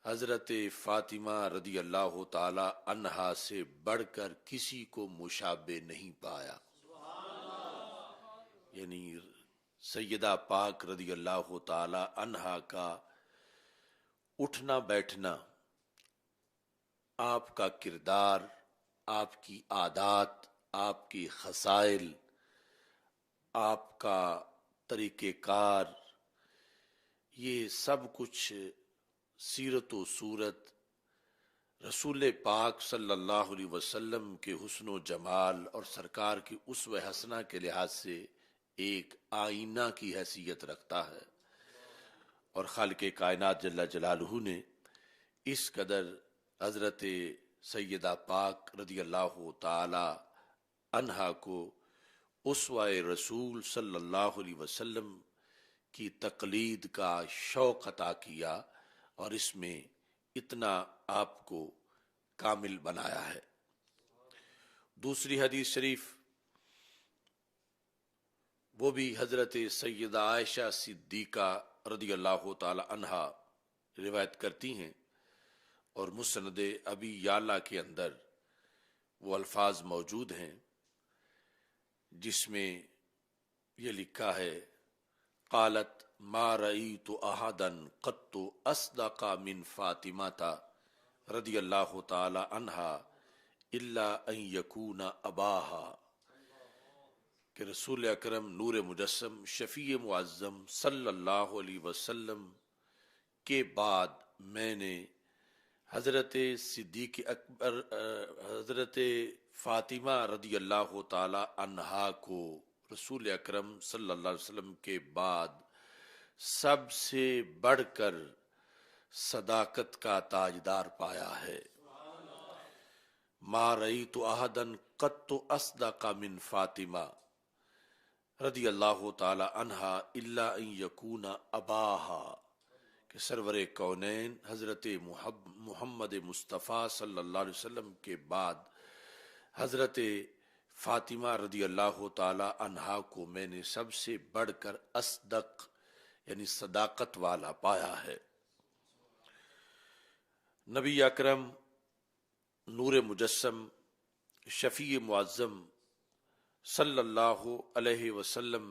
حضرت فاطمہ رضی اللہ تعالی عنہا سے بڑھ کر کسی کو مشابہ نہیں پایا۔ یعنی سیدہ پاک رضی اللہ تعالی عنہا کا اٹھنا بیٹھنا، آپ کا کردار، آپ کی عادات، آپ کی خصائل، آپ کا طریقہ کار، یہ سب کچھ سیرت و صورت رسول پاک صلی اللہ علیہ وسلم کے حسن و جمال اور سرکار کی اسوہ حسنہ کے لحاظ سے ایک آئینہ کی حیثیت رکھتا ہے، اور خالق کائنات جل جلالہ نے اس قدر حضرت سیدہ پاک رضی اللہ تعالی عنہا کو اسوہ رسول صلی اللہ علیہ وسلم کی تقلید کا شوق عطا کیا اور اس میں اتنا آپ کو کامل بنایا ہے۔ دوسری حدیث شریف وہ بھی حضرت سیدہ عائشہ صدیقہ رضی اللہ تعالی عنہا روایت کرتی ہیں، اور مسند ابی یعلا کے اندر وہ الفاظ موجود ہیں جس میں یہ لکھا ہے، قالت ما رأیت احدا قط اصدق من فاطمہ رضی اللہ تعالی عنہا الا ان یکون اباہا، کہ رسول اکرم نور مجسم شفیع معظم صلی اللہ علیہ وسلم کے بعد میں نے حضرت صدیق اکبر حضرت فاطمہ رضی اللہ تعالی عنہا کو رسول اکرم صلی اللہ علیہ وسلم کے بعد سب سے بڑھ کر صداقت کا تاجدار پایا ہے۔ ما رأیت احدا قط اصدق من فاطمہ رضی اللہ تعالی عنہا الا ان یکون اباہا، کہ سرور کونین حضرت محمد مصطفیٰ صلی اللہ علیہ وسلم کے بعد حضرت فاطمہ رضی اللہ تعالی عنہا کو میں نے سب سے بڑھ کر اصدق یعنی صداقت والا پایا ہے۔ نبی اکرم نور مجسم شفیع معظم صلی اللہ علیہ وسلم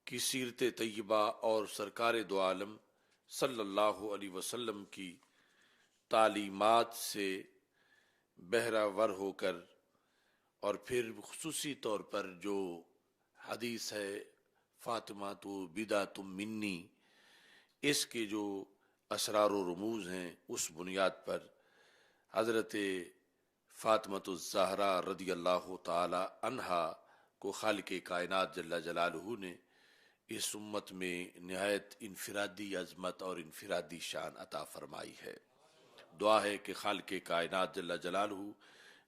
کی سیرت طیبہ اور سرکار دو عالم صلی اللہ علیہ وسلم کی تعلیمات سے بہرہ ور ہو کر، اور پھر خصوصی طور پر جو حدیث ہے فاطمہ تو بدعۃ منی، اس کے جو اسرار و رموز ہیں، اس بنیاد پر حضرت فاطمہ الزہرا رضی اللہ تعالی عنہا کو خالق کائنات جل جلالہ نے اس امت میں نہایت انفرادی عظمت اور انفرادی شان عطا فرمائی ہے۔ دعا ہے کہ خالق کائنات جل جلالہ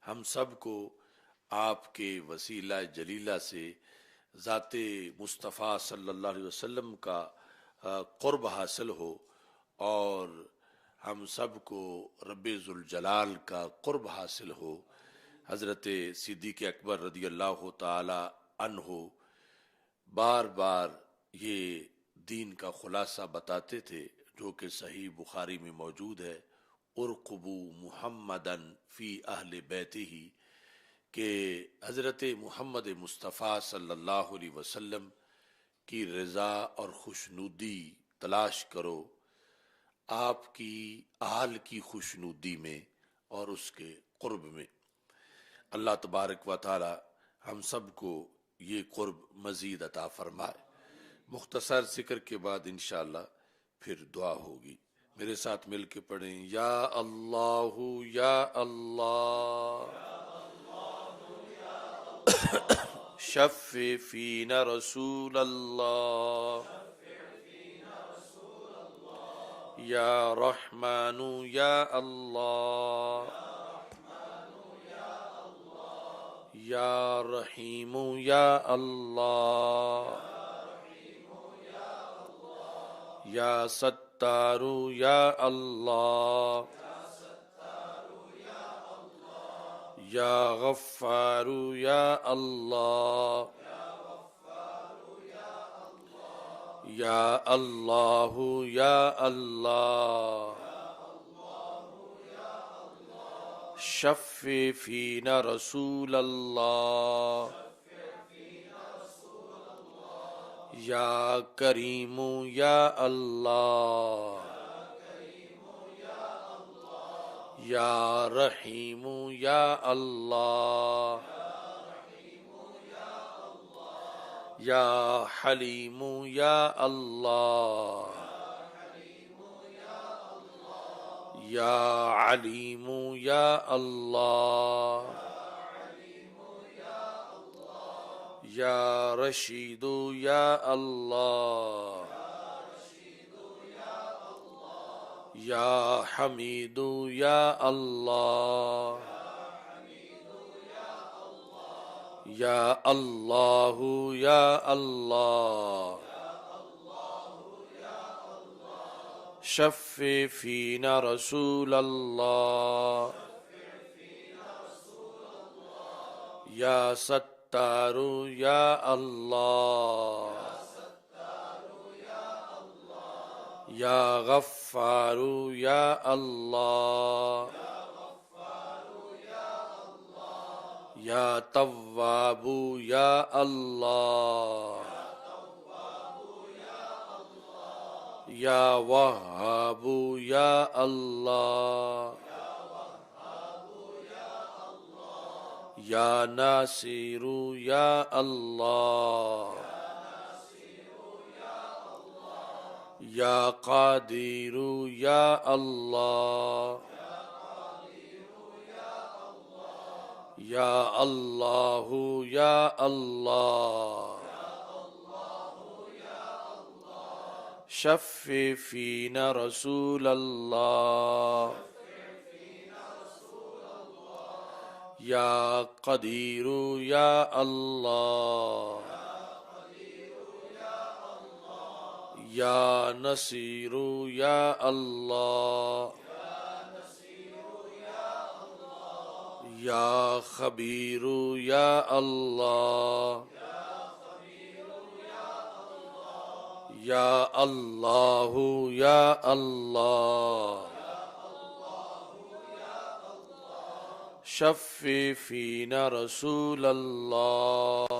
ہم سب کو آپ کے وسیلہ جلیلہ سے ذات مصطفیٰ صلی اللہ علیہ وسلم کا قرب حاصل ہو، اور ہم سب کو رب ذوالجلال کا قرب حاصل ہو۔ حضرت صدیق اکبر رضی اللہ تعالی عنہ بار بار یہ دین کا خلاصہ بتاتے تھے، جو کہ صحیح بخاری میں موجود ہے، ارقبو محمدن فی اہل بیتہ، کہ حضرت محمد مصطفیٰ صلی اللہ علیہ وسلم کی رضا اور خوشنودی تلاش کرو، آپ کی آل کی خوشنودی میں اور اس کے قرب میں۔ اللہ تبارک و تعالی ہم سب کو یہ قرب مزید عطا فرمائے۔ مختصر ذکر کے بعد انشاءاللہ پھر دعا ہوگی، میرے ساتھ مل کے پڑھیں، یا اللہ یا اللہ شفع فینا رسول اللہ، یا رحمن یا اللہ، یا رحیم یا اللہ، یا ستار یا اللہ، یا غفار یا اللہ، یا اللہ یا اللہ، شفع فینا رسول اللہ، یا کریم یا اللہ، یا رحیم یا اللہ، یا حلیم یا اللہ، یا علیم یا اللہ، یا رشید یا اللہ، یا حمید یا اللہ، یا اللہ یا اللہ، شفع فینا رسول اللہ، یا ستار یا اللہ، یا غفار یا اللہ، یا تواب یا اللہ، یا وہاب یا اللہ، یا ناصر یا اللہ، یا قادر یا اللہ، یا اللہ یا اللہ، شفع فینا رسول اللہ، یا قدیر یا اللہ، یا نصیر یا اللہ، یا خبیر یا اللہ، یا اللہ یا اللہ، شفع فینا رسول اللہ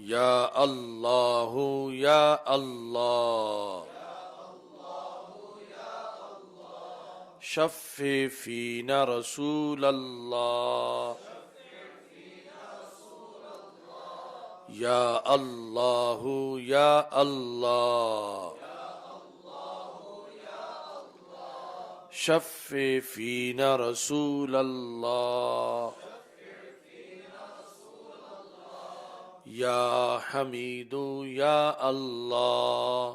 یا اللہ یا اللہ شفع فینا رسول اللہ یا اللہ یا اللہ شفع فینا رسول اللہ یا حمید یا اللہ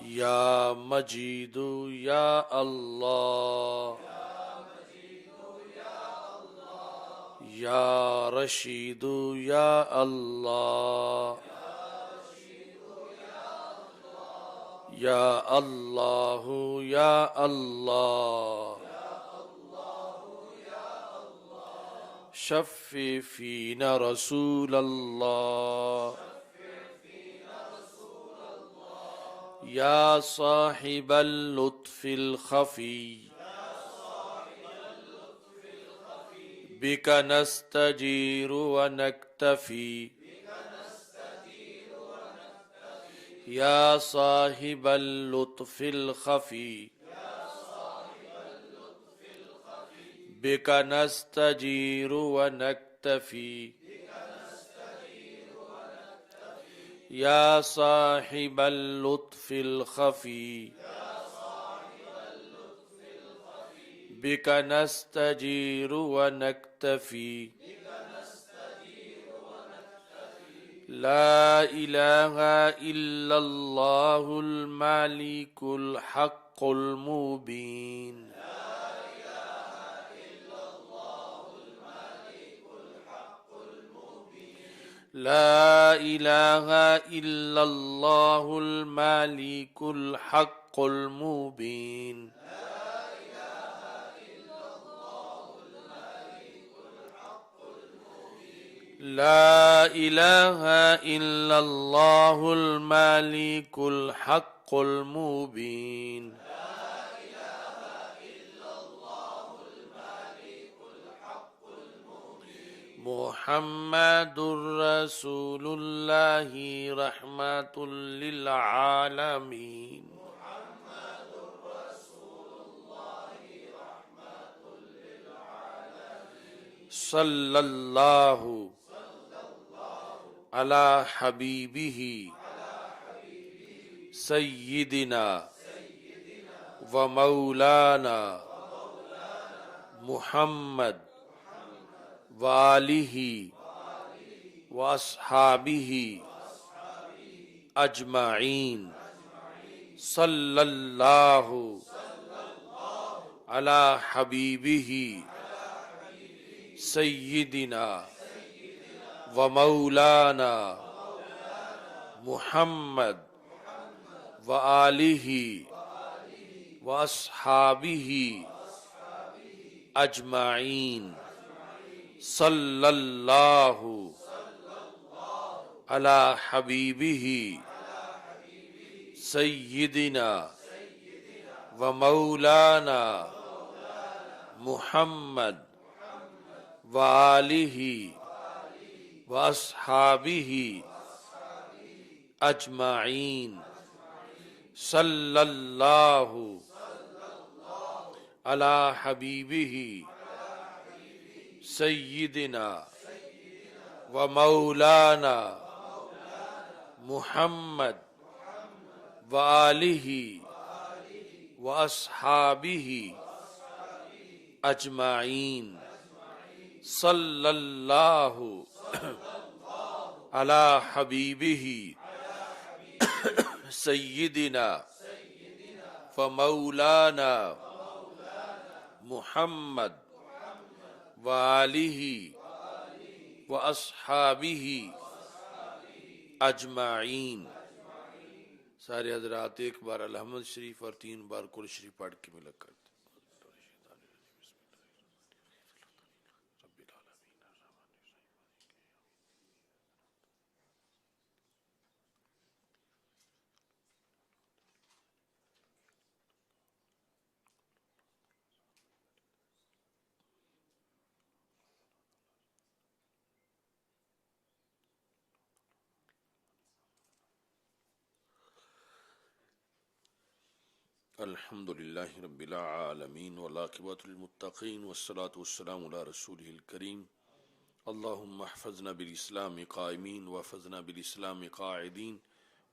یا مجید یا اللہ یا رشید یا اللہ یا اللہ یا اللہ شفع فینا رسول اللہ یا صاحب اللطف الخفی بک نستجیر ونکتفی یا صاحب اللطف الخفی بک نستجیر ونکتفی یا صاحب اللطف الخفی بک نستجیر ونکتفی لا الہ الا اللہ الملک الحق المبین لا الہ الا اللہ الملک الحق المبین لا الہ الا اللہ الملک الحق المبین محمد رسول اللہ رحمت للعالمین صلی اللہ علی حبیبہ سیدنا و مولانا محمد وآلہ واصحابہ اجمعین صلی اللہ علی حبیبہ سیدنا و مولانا محمد وآلہ واصحابہ اجمعین صلی اللہ علی حبیبہ سیدنا و مولانا محمد وآلہ واصحابہ اجمعین صلی اللہ علی حبیبہ سیدنا و مولانا محمد وآلہ واصحابہ اجمعین صلی اللہ علی حبیبہ سیدنا و مولانا محمد وآلہ واصحابہ اجمعین. سارے حضرات ایک بار الحمد شریف اور 3 بار قرآن شریف پڑھ کے ملک کرتے. الحمد لله رب العالمين والعاقبة للمتقين والصلاة والسلام على رسوله الكريم اللهم احفظنا بالإسلام قائمين واحفظنا بالإسلام قاعدين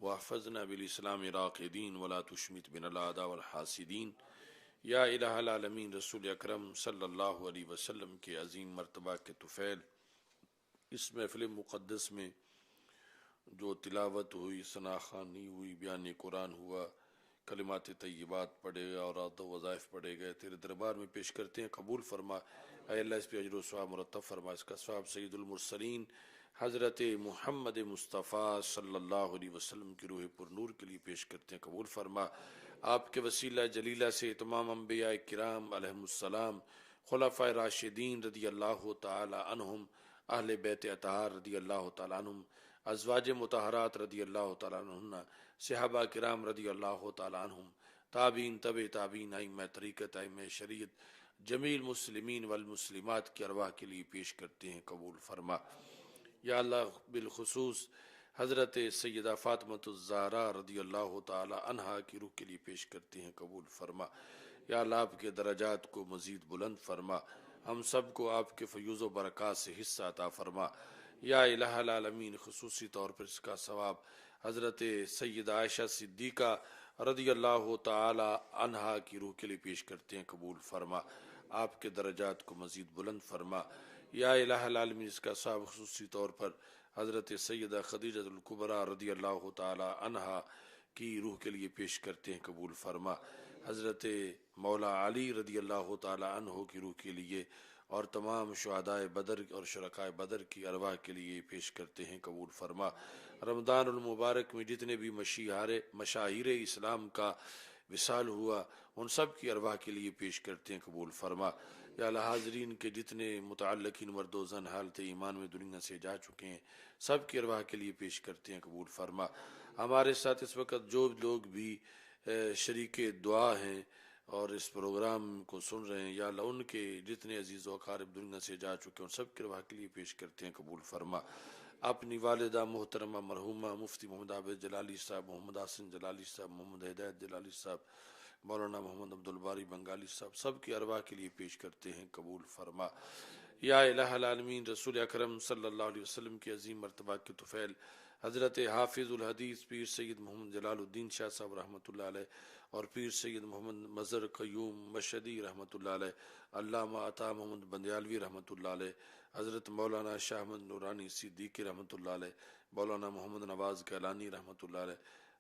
واحفظنا بالإسلام راقدين ولا تشمت بنا الأعداء والحاسدين یا الہ العالمین رسول اکرم صلی اللہ علیہ وسلم کے عظیم مرتبہ کے طفیل اس محفل مقدس میں جو تلاوت ہوئی، ثنا خوانی ہوئی، بیان قرآن ہوا، کلمات طیبات پڑھے گئے اور عاد و وظائف پڑھے گئے، تیرے دربار میں پیش کرتے ہیں، قبول فرما اے اللہ، اس پہ اجر و ثواب مرتب فرما، اس کا ثواب سید المرسلین حضرت محمد مصطفیٰ صلی اللہ علیہ وسلم کی روح پر نور کے لیے پیش کرتے ہیں، قبول فرما۔ آپ کے وسیلہ جلیلہ سے تمام انبیاء کرام علیہم السلام، خلفائے راشدین رضی اللہ تعالی عنہم، اہل بیت اطہار رضی اللہ تعالی عنہم، ازواج مطہرات رضی اللہ تعالی عنہن، صحابہ کرام رضی اللہ تعالی عنہم، تابعین، تبع تابعین، ائمہ طریقت، ائمہ شریعت، جمیل مسلمین والمسلمات کی ارواح کے لیے پیش کرتے ہیں، قبول فرما۔ یا اللہ، بالخصوص حضرت سیدہ فاطمۃ الزہرا رضی اللہ تعالی عنہا کی روح کے لیے پیش کرتے ہیں، قبول فرما۔ یا اللہ، آپ کے درجات کو مزید بلند فرما، ہم سب کو آپ کے فیوز و برکات سے حصہ عطا فرما۔ یا الہ العالمین، خصوصی طور پر اس کا ثواب حضرت سیدہ عائشہ صدیقہ رضی اللہ تعالی عنہا کی روح کے لیے پیش کرتے ہیں، قبول فرما، آپ کے درجات کو مزید بلند فرما۔ یا الہ العالمین، اس کا ثواب خصوصی طور پر حضرت سیدہ خدیجہ الکبریٰ رضی اللہ تعالی عنہا کی روح کے لیے پیش کرتے ہیں، قبول فرما۔ حضرت مولا علی رضی اللہ تعالی عنہ کی روح کے لیے اور تمام شہدائے بدر اور شرکائے بدر کی ارواح کے لیے پیش کرتے ہیں، قبول فرما۔ رمضان المبارک میں جتنے بھی مشاہیر اسلام کا وصال ہوا، ان سب کی ارواح کے لیے پیش کرتے ہیں، قبول فرما۔ یا اللہ، حاضرین کے جتنے متعلقین مرد و زن حالت ایمان میں دنیا سے جا چکے ہیں، سب کی ارواح کے لیے پیش کرتے ہیں، قبول فرما۔ ہمارے ساتھ اس وقت جو لوگ بھی شریک دعا ہیں اور اس پروگرام کو سن رہے ہیں، یا اللہ ان کے جتنے عزیز و اقارب دنیا سے جا چکے ہیں، ان سب کی ارواح کے لیے پیش کرتے ہیں، قبول فرما۔ اپنی والدہ محترمہ مرحومہ مفتی محمد عابد جلالی صاحب، محمد حسن جلالی صاحب، محمد ہدایت جلالی صاحب، مولانا محمد عبدالباری بنگالی صاحب، سب کی ارواح کے لیے پیش کرتے ہیں، قبول فرما۔ یا الہ العالمین، رسول اکرم صلی اللہ علیہ وسلم کی عظیم مرتبہ کے طفیل حضرت حافظ الحدیث پیر سید محمد جلال الدین شاہ صاحب رحمۃ اللہ علیہ اور پیر سید محمد مظہر قیوم مشہدی رحمۃ اللہ علیہ، علامہ عطا محمد بندیالوی رحمۃ اللہ علیہ، حضرت مولانا شاہ احمد نورانی صدیقی رحمۃ اللہ علیہ، مولانا محمد نواز کیلانی رحمۃ اللہ علیہ،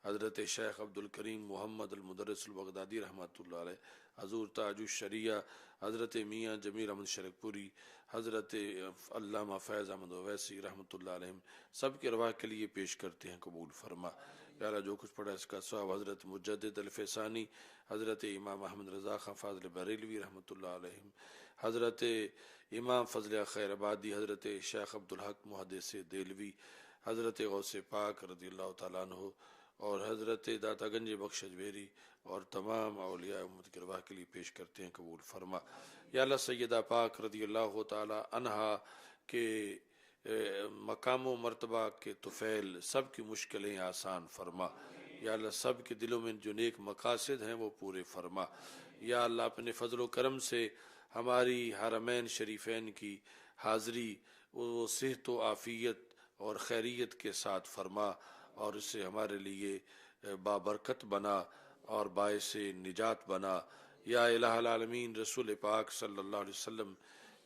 حضرت شیخ عبد الکریم محمد المدرس البغدادی رحمۃ اللہ علیہ، حضور تاج الشریعہ حضرت میاں جمیل احمد شرک پوری، حضرت علامہ فیض احمد اویسی رحمۃ اللہ علیہ، سب کے ارواح کے لیے پیش کرتے ہیں، قبول فرما۔ یا اللہ، جو کچھ پڑھا اس کا ثواب حضرت مجدد الفسانی، حضرت امام احمد رضا خان فاضل بریلوی رحمۃ اللہ علیہ، حضرت امام فضل خیر آبادی، حضرت شیخ عبدالحق محدث دہلوی، حضرت غوث پاک رضی اللہ تعالیٰ عنہ اور حضرت داتا گنج بخش اجمیری اور تمام اولیاء امت کی ارواح کے لیے پیش کرتے ہیں، قبول فرما۔ یا اللہ، سیدہ پاک رضی اللہ تعالی عنہا کے مقام و مرتبہ کے طفیل سب کی مشکلیں آسان فرما۔ یا اللہ، سب کے دلوں میں جو نیک مقاصد ہیں وہ پورے فرما۔ یا اللہ، اپنے فضل و کرم سے ہماری حرمین شریفین کی حاضری وہ صحت و عافیت اور خیریت کے ساتھ فرما اور اسے ہمارے لیے بابرکت بنا اور باعث نجات بنا۔ یا الہ العالمین، رسول پاک صلی اللہ علیہ وسلم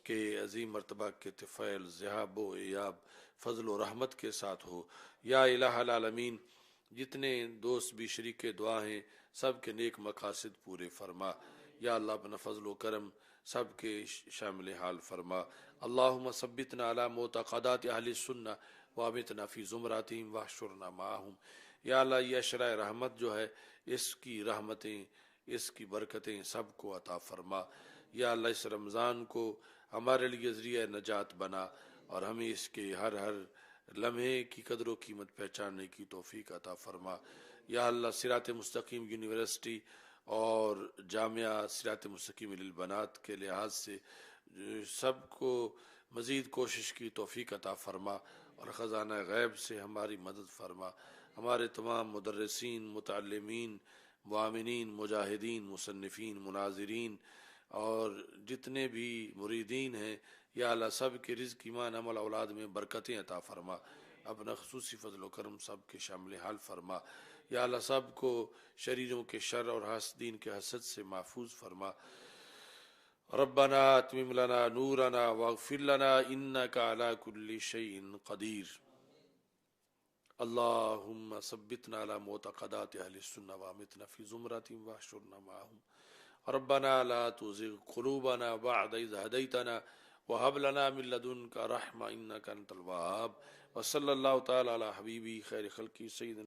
کے عظیم مرتبہ کے طفیل ذہاب و ایاب فضل و رحمت کے ساتھ ہو۔ یا الہ العالمین، جتنے دوست بھی شریک دعا ہیں، سب کے نیک مقاصد پورے فرما۔ یا اللہ، اپنا فضل و کرم سب کے شامل حال فرما۔ اللہم ثبتنا علی معتقدات اہل السنہ وامتنا فی زمراتہم واحشرنا معہم۔ یا اللہ، یہ اشرۂ رحمت جو ہے، اس کی رحمتیں، اس کی برکتیں سب کو عطا فرما۔ یا اللہ، اس رمضان کو ہمارے لیے ذریعہ نجات بنا اور ہمیں اس کے ہر لمحے کی قدر و قیمت پہچاننے کی توفیق عطا فرما۔ یا اللہ، صراط مستقیم یونیورسٹی اور جامعہ صراط مستقیم للبنات کے لحاظ سے سب کو مزید کوشش کی توفیق عطا فرما اور خزانہ غیب سے ہماری مدد فرما۔ ہمارے تمام مدرسین، متعلمین، معامنین، مجاہدین، مصنفین، مناظرین اور جتنے بھی مریدین ہیں، یا اللہ سب کے رزق، ایمان، عمل، اولاد میں برکتیں عطا فرما، اپنا خصوصی فضل و کرم سب کے شامل حال فرما، یا اللہ سب کو شریروں کے شر اور حاسدین کے حسد سے محفوظ فرما۔ ربنا اتمم لنا نورنا واغفر لنا انك على كل شيء قدير۔ اللهم ثبتنا على معتقدات اهل السنة وامتنا في زمرتهم واحشرنا معهم۔ ربنا لا تزغ قلوبنا بعد إذ هديتنا وهب لنا من لدنك رحمة إنك أنت الوهاب۔ وصلى الله تعالى على حبيبي خير خلقه سيدنا